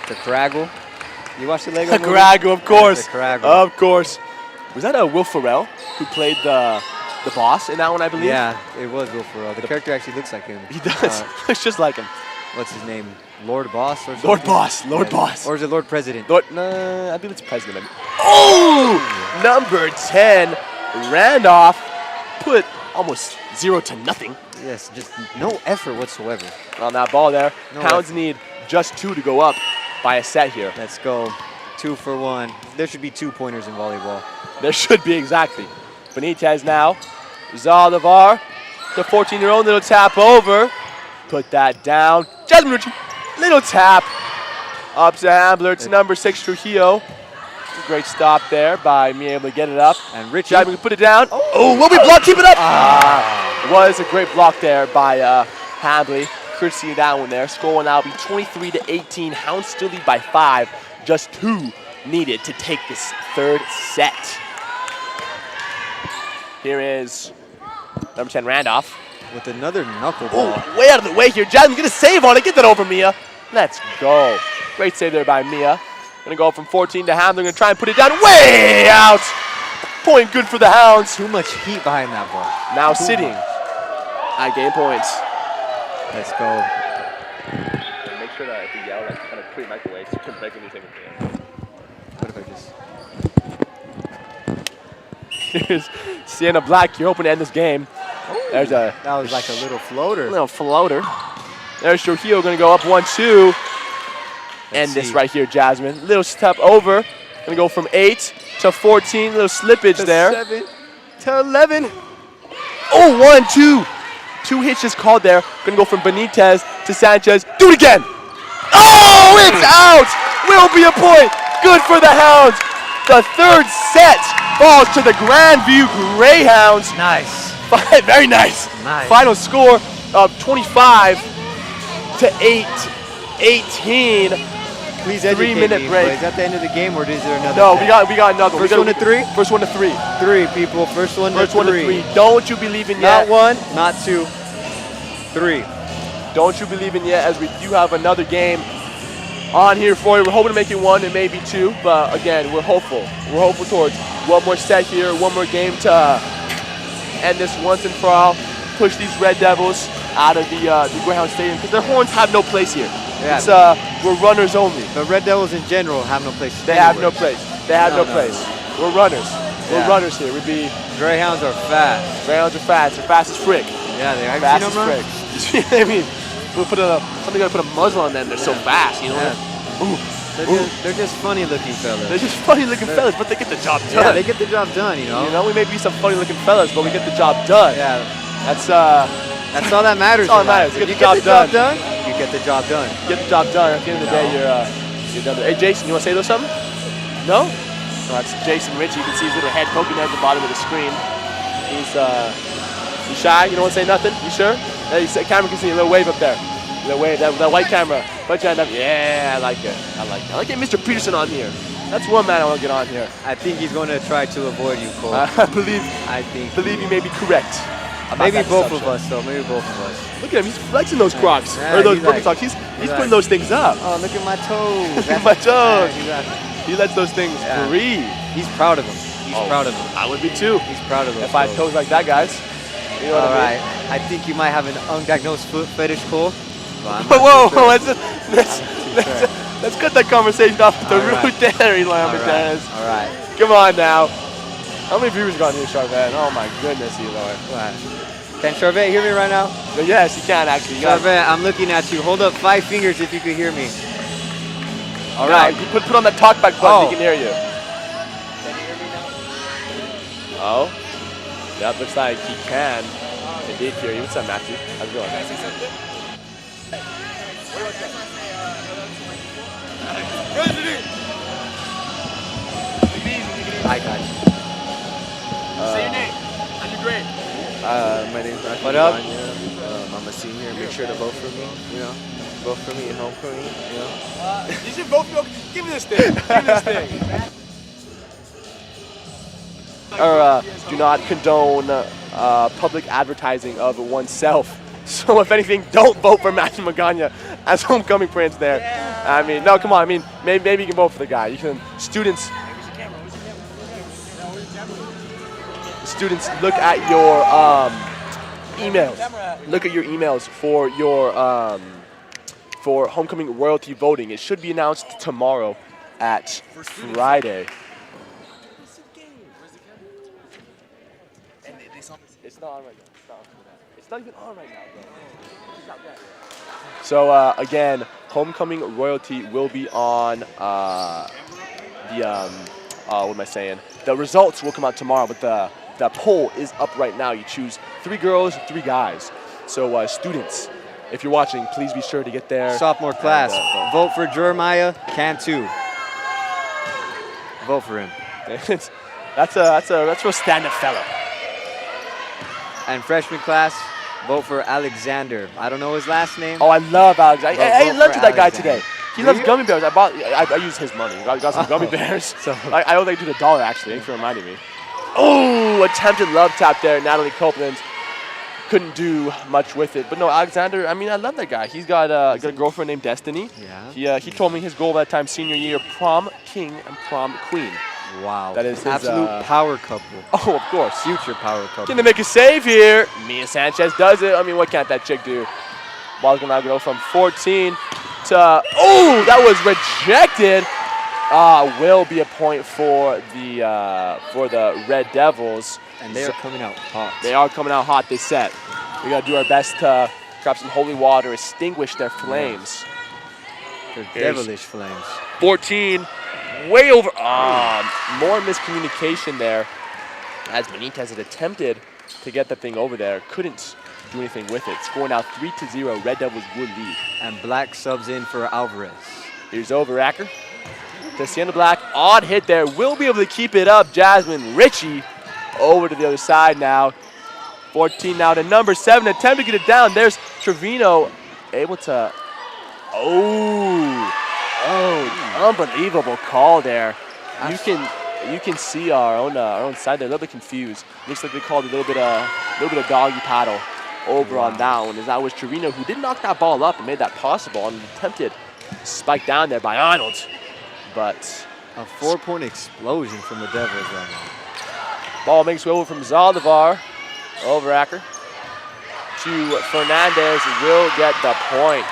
The Craggle. You watch the Lego movie? Craggle, of course. The Craggle. Of course. Was that Will Ferrell who played the boss in that one, I believe? Yeah, it was Will Ferrell. The character actually looks like him. He does. Looks just like him. What's his name? Lord Boss or something? Lord Boss. Lord Boss. Or is it Lord President? I believe it's President. Oh! Number 10, Randolph put almost 0 to nothing Yes, just no effort whatsoever. on that ball there. No Hounds need just 2 to go up. by a set here. Let's go. 2 for 1. There should be 2 pointers in volleyball. There should be, exactly. Benitez now. Zaldivar, the 14-year-old, little tap over. Put that down. Jasmine Ritchie, little tap. Up to Hambler, to number 6, Trujillo. Great stop there by me able to get it up. And Richie. Jasmine put it down. Oh, will we block? Keep it up. Was a great block there by Hambley. Courtesy of that one there. Score will now be 23-18. Hounds still lead by 5. Just 2 needed to take this third set. Here is number 10, Randolph. With another knuckleball. Oh, way out of the way here. Jasmine gonna save on it. Get that over, Mia. Let's go. Great save there by Mia. Gonna go from 14 to Hamblin. Gonna try and put it down. Way out. Point good for the Hounds. Too much heat behind that ball. Now sitting at game points. Let's go. Make sure that if you yell, like kind of pre-microwave, so you can break anything with the What if I just... Here's Sienna Black. You're hoping to end this game. There's a That was like a little floater. little floater. There's Trujillo gonna go up 1-2. End this right here, Jasmine. Little step over. Gonna go from 8 to 14. Little slippage there. 7 to 11. Oh, 1-2. 2 hits just called there. Gonna go from Benitez to Sanchez. Do it again. Oh, it's out. Will be a point. Good for the Hounds. The third set falls to the Grandview Greyhounds. Nice. Very nice. Nice. Final score of 25-18. Please educate 3-minute me, break. but is that the end of the game or is there another? No, set? we got another. First one to 3? First one to 3. 3, people. First one First to one 3. to 3. Don't you believe in Not yet? 1, not 2, 3. Don't you believe in yet, as we do have another game on here for you. We're hoping to make it 1 and maybe 2, but again, we're hopeful. We're hopeful towards one more set here, one more game to end this once and for all. Push these Red Devils out of the Greyhound Stadium because their horns have no place here. Yeah. It's we're runners only. The Red Devils in general have no place. They have no place. They have no No. place. We're runners. We're Yeah. runners here. We'd be Greyhounds are fast. Greyhounds are fast. They're fast as frick. Yeah, they are. Fast Have as you seen them frick. I mean, we'll put somebody gotta put a muzzle on them. They're so fast, you know. Yeah. Ooh. run? They're just funny looking fellas. They're just funny looking fellas, but they get the job done. Yeah, they get the job done, you know. You know, we may be some funny looking fellas, but we get the job done. Yeah, That's that's all that matters. That's all in that life. matters. If Get you the job done. you get the job done. get the job done. At the end of the day, you're done. Hey, Jason, you want to say a little something? No? So that's Jason Ritchie. You can see his little head poking at the bottom of the screen. He's shy. You don't want to say nothing? You sure? Hey, camera can see a little wave up there. Little wave. That white camera. Put your hand up. Yeah, I like it. I like it. I like getting Mr. Peterson on here. That's one man I want to get on here. I think he's going to try to avoid you, Cole. I believe you may be correct. about Maybe that both of assumption. us, though. Maybe both of us. Look at him. He's flexing those Crocs. Yeah, or those he's like- Birkenstocks. He's he's putting like- those things up. Oh, look at my toes. Look at my toes. Yeah, exactly. He lets those things Yeah. breathe. He's proud of him. He's Oh, proud of him. I would be too. He's proud of him. If I had toes like that, guys. You know All what I right. I think you might have an undiagnosed foot fetish, Cole. But I'm mean? not Whoa, too sure. let's cut that conversation off with the All right. root there, Eli All Martinez. right. All right. Come on now. How many viewers got here, Charvet? Oh my goodness, Eli. All right. Can Charvet hear me right now? But yes, you can actually. You got- Charvet, I'm looking at you. Hold up 5 fingers if you could hear me. All No, right. you put on that talkback button. Oh. He can hear you. Oh. Yep, looks like he can indeed hear you. What's up, Matthew? How's it going? I got you. Say your name and your grade. My name's Matthew. What up? I'm a senior. Make sure to vote for me. You know, vote for me and homecoming. You know. You should vote for me. Give me this thing. Give me this thing. Or do not condone public advertising of oneself. So if anything, don't vote for Matthew Magana as homecoming prince there. Yeah. I mean, no, come on. I mean, maybe you can vote for the guy. You can. Students look at your emails. Look at your emails for your for homecoming royalty voting. It should be announced tomorrow at Friday. It's not on right now. It's not even on right now, bro. So again, Homecoming royalty will be on what am I saying? The results will come out tomorrow, but the poll is up right now. You choose 3 girls, 3 guys. So students, if you're watching, please be sure to get there. Sophomore class, vote for Jeremiah Cantu. Vote for him. that's a real stand-up fella. And freshman class, vote for Alexander. I don't know his last name. Oh, I love Alexander. I ate lunch with that guy Alexander. today. He loves gummy bears. I used his money. I got some gummy bears. So I owe that dude $1 actually. Thanks for reminding me. Oh, attempted love tap there. Natalie Copeland couldn't do much with it. But no, Alexander, I mean, I love that guy. He's got a girlfriend named Destiny. Yeah. He told me his goal that time, senior year, prom king and prom queen. Wow. That is his, absolute power couple. Oh, of course. Future power couple. Going to make a save here. Mia Sanchez does it. I mean, what can't that chick do? Ball's going to go from 14 to, oh, that was rejected. Will be a point for the Red Devils. And they are coming out hot. They are coming out hot this set. We got to do our best to grab some holy water, extinguish their flames. They're devilish flames. 14, way over. More miscommunication there as Benitez had attempted to get the thing over there. Couldn't do anything with it. Score now 3-0. Red Devils would lead. And Black subs in for Alvarez. Here's Overacker to Sienna Black. Odd hit there. Will be able to keep it up. Jasmine Ritchie over to the other side now. 14 now to number 7. Attempt to get it down. There's Trevino able to. Oh, unbelievable call there. You can see our own side there. A little bit confused. Looks like they called a little bit of doggy paddle over on that one. As that was Trevino who did knock that ball up and made that possible on an attempted spike down there by Arnold. But a 4-point explosion from the Devils right now. Ball makes way over from Zaldivar. Overacker to Fernandez will get the point.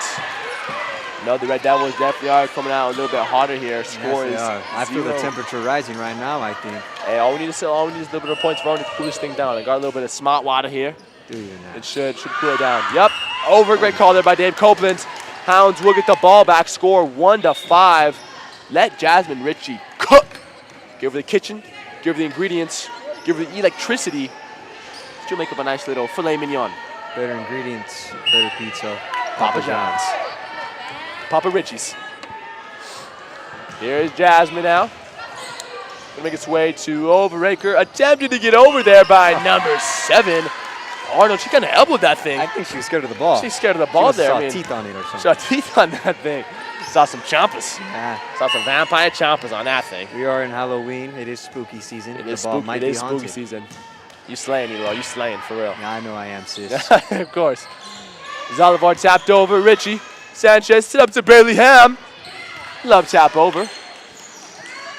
No, the Red Devils definitely are coming out a little bit hotter here. Score is 0. I feel the temperature rising right now, I think. Hey, all we need is a little bit of points for to cool this thing down. I got a little bit of smart water here. Do you now? It should cool it down. Yep. Over. Great call there by Dave Copeland. Hounds will get the ball back. Score 1-5. Let Jasmine Ritchie cook. Give her the kitchen. Give her the ingredients. Give her the electricity. She'll make up a nice little filet mignon. Better ingredients, better pizza. Papa John's. Papa Ritchie's. Here's Jasmine now. Gonna make its way to Overaker. Attempted to get over there by number 7. Arnold, she kind of elbowed that thing. I think she was scared of the ball. She's scared of the ball there. Saw teeth on it or something. Saw teeth on that thing. Saw some chompas. Yeah. Saw some vampire chompas on that thing. We are in Halloween. It is spooky season. It the is ball spooky. might It be is haunted. spooky season. You slaying, Elo. You slaying for real. Yeah, I know I am, sis. Of course. Zaldivar tapped over. Ritchie. Sanchez sit up to Bailey Ham. Love tap over.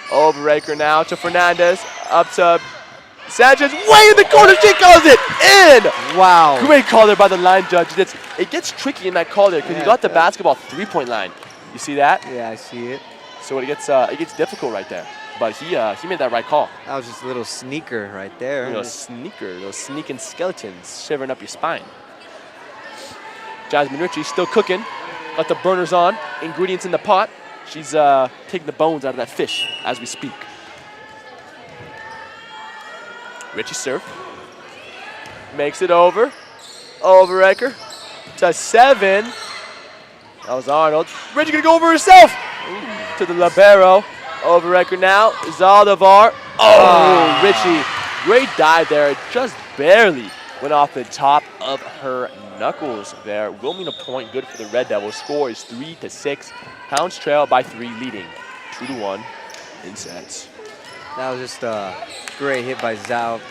Overaker now to Fernandez. Up to Sanchez. Way in the corner. She calls it in. Wow. Great call there by the line judge. It gets tricky in that call there because you got the basketball 3-point line. You see that? Yeah, I see it. So it gets difficult right there. But he made that right call. That was just a little sneaker right there. Those sneaking skeletons shivering up your spine. Jasmine Ritchie still cooking. Got the burners on. Ingredients in the pot. She's taking the bones out of that fish as we speak. Ritchie serve. Makes it over. Overaker to 7. That was Arnold. Ritchie gonna go over herself. To the libero. Overaker now. Zaldivar. Oh, Ritchie. Great dive there. Just barely went off the top of her knuckles there. Will mean a point. Good for the Red Devils. Score is 3-6. Hounds trail by 3, leading 2-1 in sets. That was just a great hit by Zal.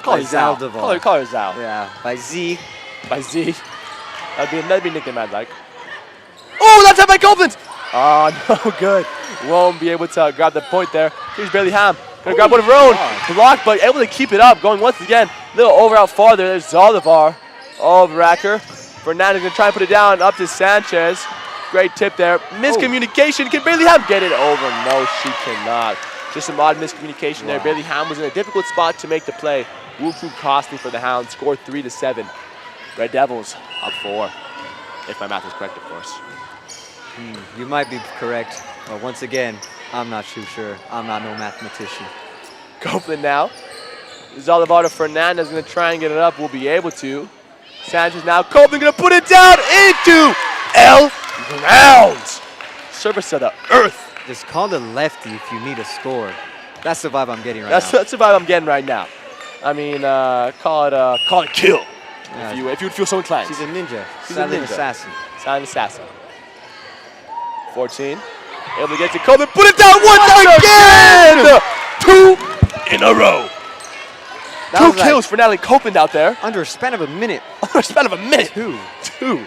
Call her Zal. Zaldivar. Call her Zal. Yeah, by Z. By Z. That'd be a nickname I'd like. Oh, that's it by Copeland. Oh, no good. Won't be able to grab the point there. Here's Bailey Ham. Gonna grab one of her own. Blocked, but able to keep it up. Going once again. Little over out farther. There's Zaldivar. Overacker. Fernandez gonna try and put it down. Up to Sanchez. Great tip there. Miscommunication. Can Bailey Ham get it over? No, she cannot. Just some odd miscommunication there. Bailey Ham was in a difficult spot to make the play. Will prove costly for the Hounds. Score 3-7. Red Devils up 4. If my math is correct, of course. You might be correct, but once again, I'm not too sure. I'm not no mathematician. Copeland now. Zalavada Fernandez going to try and get it up. Will be able to. Sanchez now. Copeland going to put it down into L. Grounds. Service to the earth. Just call the lefty if you need a score. That's the vibe I'm getting right That's now. the vibe I'm getting right now. I mean, call it kill. If you would feel so inclined. She's a ninja. She's Silent a ninja. assassin. Silent assassin. 14. Able to get to Copeland. Put it down once again! 2 in a row. That 2 was like kills for Natalie Copeland out there. under a span of a minute. Under a span of a minute. 2.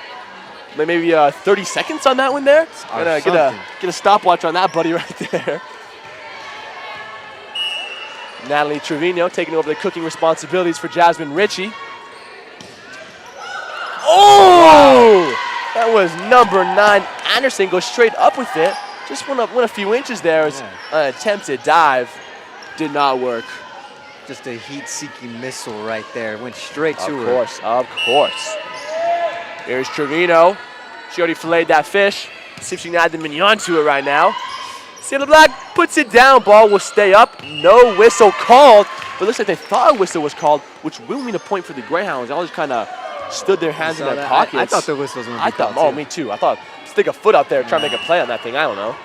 Maybe 30 seconds on that one there. Gonna get a stopwatch on that buddy right there. Natalie Trevino taking over the cooking responsibilities for Jasmine Ritchie. Oh! Wow. That was number 9. Anderson goes straight up with it. Just went a few inches there. As an attempted dive. Did not work. Just a heat-seeking missile right there. Went straight to her. Of course. Here's Trevino. She already filleted that fish. See if she can add the mignon to it right now. Sailor Black puts it down. Ball will stay up. No whistle called. But it looks like they thought a whistle was called, which will mean a point for the Greyhounds. They all just kind of stood their hands in their pockets. I thought the whistle was going to be called, oh, me too. I thought, stick a foot out there, try to make a play on that thing. I don't know.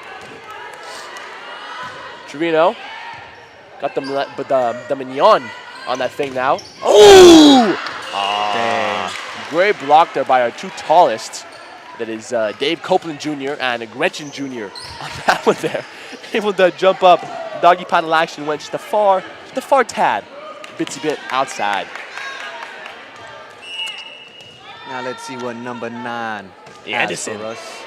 Trevino got the mignon on that thing now. Oh! Dang. Great block there by our 2 tallest. That is Dave Copeland Jr. and Gretchen Jr. on that one there. Able to jump up. Doggy paddle action went just a far tad. Bitsy bit outside. Now let's see what number 9 Anderson. has for us.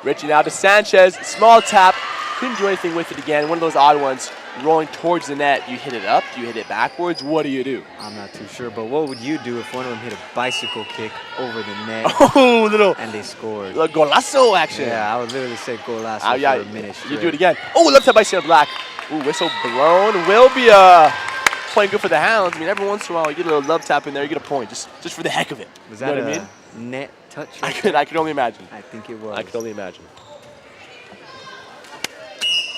Richie now to Sanchez. Small tap. Couldn't do anything with it again. One of those odd ones. Rolling towards the net. You hit it up. You hit it backwards. What do you do? I'm not too sure, but what would you do if one of them hit a bicycle kick over the net Oh, and they scored? little golazo action. Yeah, I would literally say golazo for a minute straight. You do it again. Oh, left tap by Sailor Black. Ooh, whistle blown. Will be playing good for the Hounds. I mean, every once in a while, you get a little love tap in there, you get a point, just for the heck of it. Was that you know what I mean? Net touch? I could only imagine. I think it was. I could only imagine.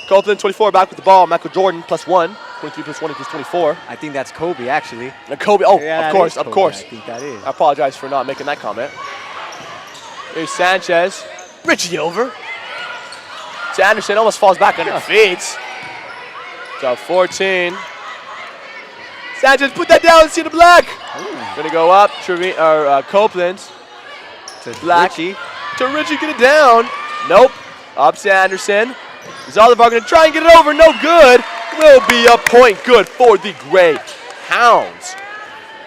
Copeland, 24, back with the ball. Michael Jordan, +1. 23 + 1 = 24. I think that's Kobe, actually. And Kobe, oh, Yeah, of course. I think that is. I apologize for not making that comment. Here's Sanchez. Richie over. To Anderson, almost falls back on her feet. So 14. Sanchez, put that down, see the Black. Gonna go up, Copeland. To Black. Richie. To Richie, get it down. Nope. Up to Anderson. Zalivar gonna try and get it over, no good. Will be a point good for the Greyhounds.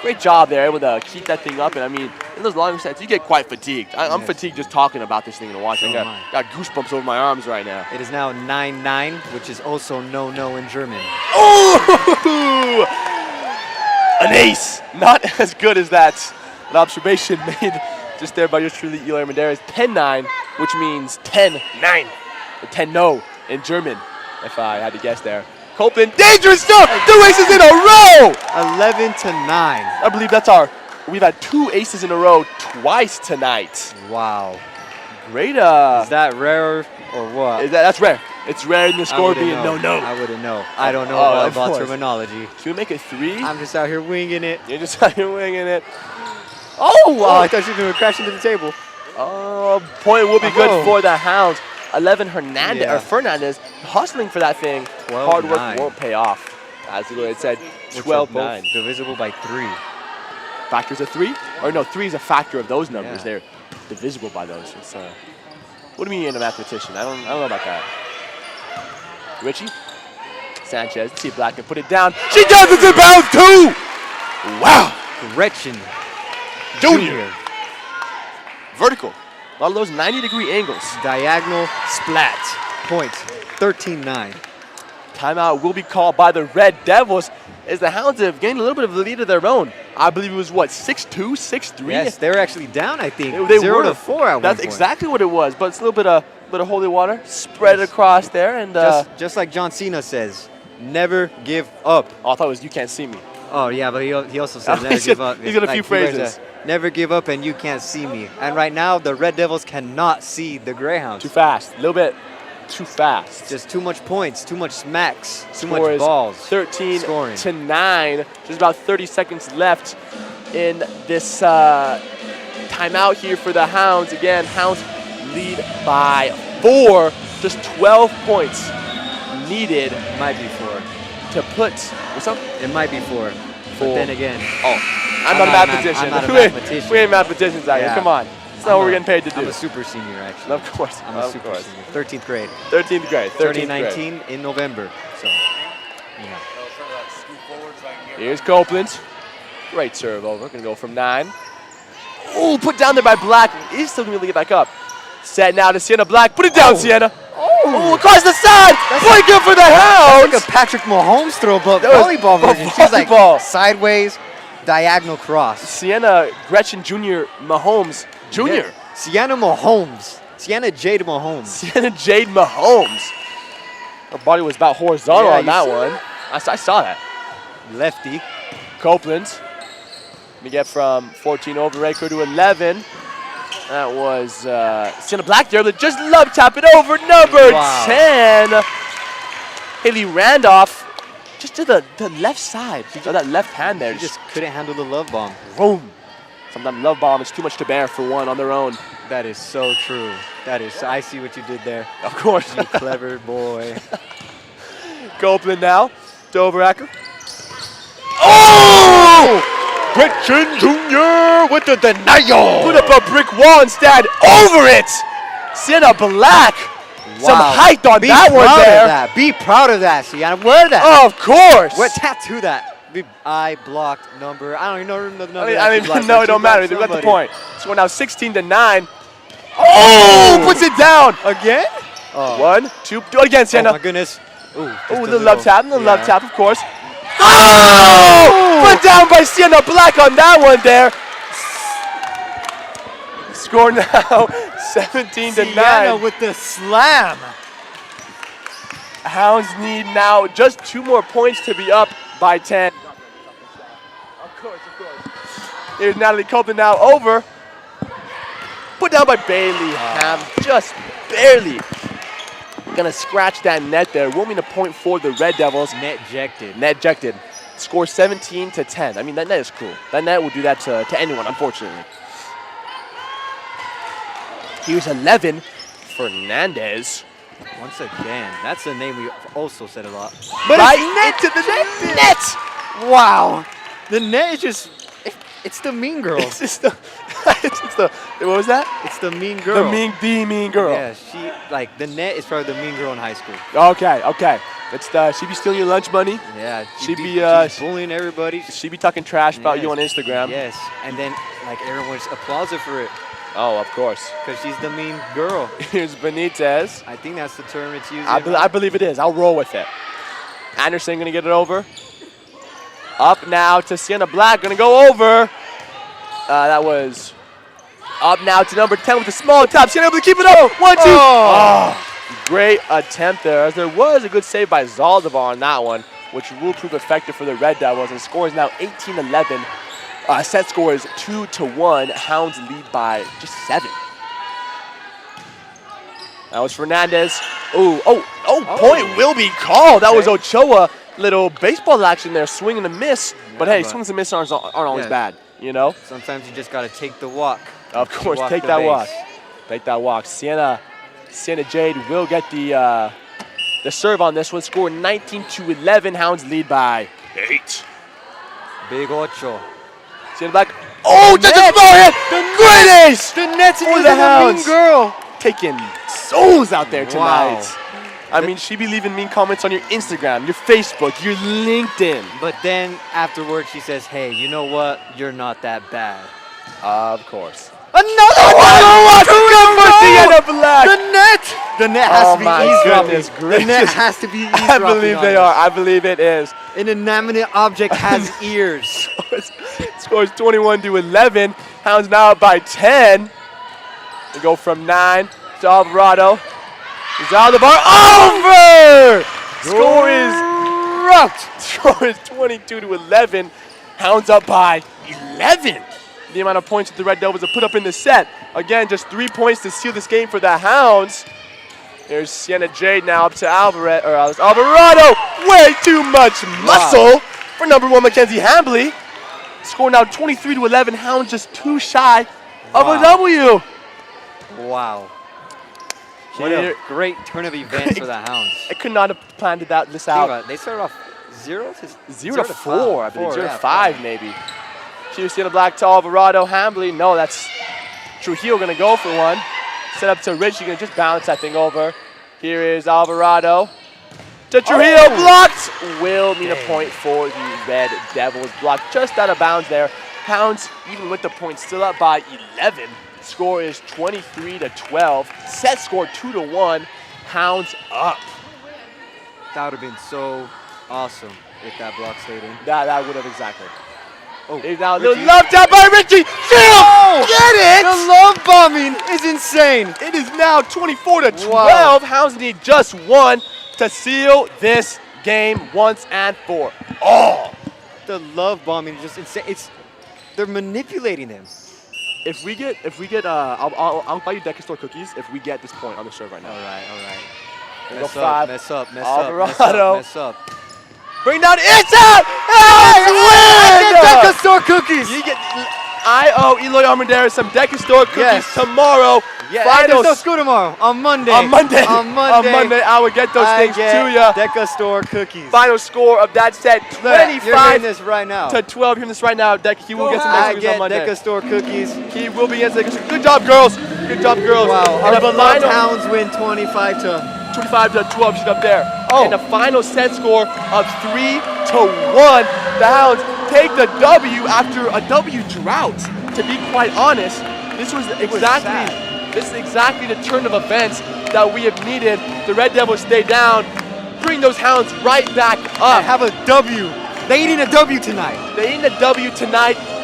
Great job there, able to keep that thing up. And I mean, in those long sets, you get quite fatigued. I'm fatigued just talking about this thing and watching. So I got goosebumps over my arms right now. It is now 9-9, which is also no in German. Oh! An ace. Not as good as that. An observation made just there by yours truly, Eli Medeiros. 10-9, which means 10-9. Or 10-no in German, if I had to guess there. Copeland, dangerous stuff! 2 aces in a row! 11-9. I believe we've had 2 aces in a row twice tonight. Wow. Great. Is that rare or what? That's rare. It's rare in the score being no-no. I wouldn't know. I don't know about terminology. Should we make it 3? I'm just out here winging it. You're just out here winging it. Oh, wow. I thought you were going to crash into the table. Point will be good for the Hounds. 11 Fernandez hustling for that thing. 12-9. Hard work won't pay off. As it said, 12-9. Divisible by 3. Factors of 3? Or no, 3 is a factor of those numbers. They're divisible by those. It's, what do you mean a mathematician? I don't know about that. Richie? Sanchez. See if Black can put it down. She does it in bounds too! Wow! Gretchen Junior. Vertical. A lot of those 90-degree angles. Diagonal splat. Point. 13-9. Timeout will be called by the Red Devils as the Hounds have gained a little bit of the lead of their own. I believe it was, what, 6-2, 6-3? Yes, they were actually down, I think. They 0 were. to 4 at one That's point. exactly what it was, but it's a little bit of holy water spread across there. And just like John Cena says, never give up. oh, I thought it was you can't see me. Oh, yeah, but he also says never He's give up. got a few He wears phrases. Never give up and you can't see me. And right now, the Red Devils cannot see the Greyhounds. Too fast. A little bit too fast. Just too much points, too much smacks, too Score much is balls. 13 scoring. to 9. Just about 30 seconds left in this timeout here for the Hounds. Again, Hounds lead by 4. Just 12 points needed Might be 4. to put. What's up? It might be 4. But then again, I'm not a mathematician. I'm not a mathematician. We ain't mathematicians out here. Yeah. Come on. That's not what we're getting paid to do. I'm a super senior, actually. Of course. I'm a super senior. 13th grade. 13th grade. 13th grade. 2019 in November. So, yeah. Here's Copeland. Great serve over. Gonna go from 9. Oh, put down there by Black. He's still gonna be able to get back up. Set now to Sienna Black. Put it down, Sienna. Oh, across the side. Point good for the Hounds. Like a Patrick Mahomes throw, but That was volleyball version. a She's like volleyball. sideways, diagonal cross. Sienna Gretchen Jr. Mahomes Jr. Yeah. Sienna Mahomes. Sienna Jade Mahomes. Sienna Jade Mahomes. Her body was about horizontal Yeah, on you that see one. I saw that. Lefty. Copeland. We get from 14 over Raker to 11. That was Sienna Black there. Just love tap it over. Number 10. Haley Randolph. Just to the left side. So that left hand there. She just couldn't handle the love bomb. boom. Sometimes love bomb is too much to bear for one on their own. That is so true. That is. I see what you did there. Of course. You clever boy. Copeland now. Doveracker. Oh! Gretchen Jr. with the denial. Put up a brick wall instead. Over it. Sienna Black. Some height on that one there. Be proud of that, Sienna. Wear that. Of course. What tattoo that? I blocked number. I don't even know the number. I mean, no, it don't matter. They got the point. So we're now 16 to 9. Oh! Puts it down. Again? 1, 2. Do it again, Sienna. Oh, my goodness. Ooh, Oh, the love tap. The love tap, of course. Oh! Put down by Sienna Black on that one there. Score now 17 to 9. Sienna with the slam. Hounds need now just 2 more points to be up by 10. Of course. Here's Natalie Copeland now over. Put down by Bailey Ham, just barely. Gonna scratch that net there. Won't mean a point for the Red Devils. Net ejected. Net ejected. Score 17 to 10. I mean, that net is cool. That net will do that to anyone, unfortunately. Here's 11, Fernandez. Once again, that's a name we also said a lot. But right into the net. Wow. The net is just, it's the mean girl. It's just the, what was that? It's the mean girl. The mean girl. Yeah, the net is probably the mean girl in high school. Okay. It's she be stealing your lunch money. Yeah. She's bullying everybody. She be talking trash about you on Instagram. Yes, and then everyone just applauds her for it. Oh, of course. Because she's the mean girl. Here's Benitez. I think that's the term it's using. I believe it is. I'll roll with it. Anderson gonna get it over. Up now to Sienna Black, gonna go over. That was up now to number 10 with the small top. Sienna able to keep it up. 1, 2. Oh, great attempt there. As there was a good save by Zaldivar on that one, which will prove effective for the Red Devils. And the score is now 18-11. Set score is 2-1. Hounds lead by just 7. That was Fernandez. Point will be called. That was Ochoa. Little baseball action there, swing and a miss. But hey, swings and misses aren't always bad, you know? Sometimes you just got to take the walk. Of course, take that walk. Take that walk. Sienna Jade will get the serve on this one. Score 19-11. Hounds lead by 8. Big Ocho. Sienna Black. Oh, just a forehand. Great ace. The net's for the Hounds. mean girl. Taking souls out there tonight. Wow. I mean, she be leaving mean comments on your Instagram, your Facebook, your LinkedIn. But then afterwards she says, hey, you know what? You're not that bad. Of course. Another one! Good for Sienna Black. The net has to be eavesdropping. The net gracious. has to be I eavesdropping. believe they are. I believe it is. An inanimate object has ears. Scores 21-11. Hounds now up by 10. They go from 9 to Alvarado. Zaldivar over! Score is 22-11. Hounds up by 11. the amount of points that the Red Devils have put up in this set. Again, just 3 points to seal this game for the Hounds. Here's Sienna Jade now up to Alvarado. Way too much muscle for number 1 Mackenzie Hambley. Score now 23-11. Hounds just too shy of a W. Wow. What a great turn of events for the Hounds. I could not have planned this out. They started off 0 to 4, I believe. 0 to 5, maybe. Here's Sienna Black to Alvarado. Hambley, no, that's Trujillo going to go for one. Set up to Rich, she's going to just bounce that thing over. Here is Alvarado. To Trujillo, blocked! Will mean a point for the Red Devils. Blocked just out of bounds there. Hounds, even with the points, still up by 11. Score is 23-12. Set score 2-1. Hounds up. That would have been so awesome if that block stayed in. That would have exactly. Oh, now a little love tap by Richie. Oh, get it! The love bombing is insane. It is now 24-12. Wow. Hounds need just one to seal this game once and for all. The love bombing is just insane. They're manipulating them. If we get, I'll buy you Deca Store cookies if we get this point on the serve right now. All right. Mess up. Bring down Issa! Win! Deca Store cookies. You get. I owe Eloy Armendariz some Deca Store cookies tomorrow. Yeah, there's no school tomorrow. On Monday. On Monday, I will get those things to you. Deca Store cookies. Final score of that set: 25 You're hearing this right now. to 12. You're hearing this right now. He will get some Deca cookies on Monday. Deca Store cookies. He will be against Deca Store. Good job, girls. Good job, girls. Wow. And Our the final Hounds win 25-12. She's up there. And the final set score of 3-1. The Hounds take the W after a W drought. To be quite honest, this is exactly the turn of events that we have needed. The Red Devils stay down, bring those Hounds right back up. And have a W. They need a W tonight.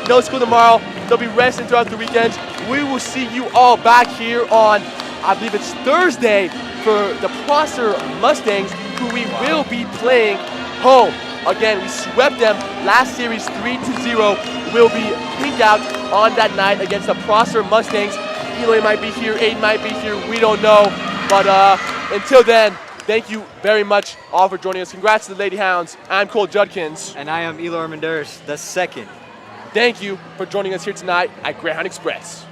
No school tomorrow. They'll be resting throughout the weekend. We will see you all back here on, I believe it's Thursday, for the Prosser Mustangs, who we will be playing home. Again, we swept them last series 3-0. We'll be pink out on that night against the Prosser Mustangs. Eloy might be here, Aiden might be here, we don't know. But until then, thank you very much all for joining us. Congrats to the Lady Hounds. I'm Cole Judkins. And I am Eloy Armendariz, the second. Thank you for joining us here tonight at Greyhound Express.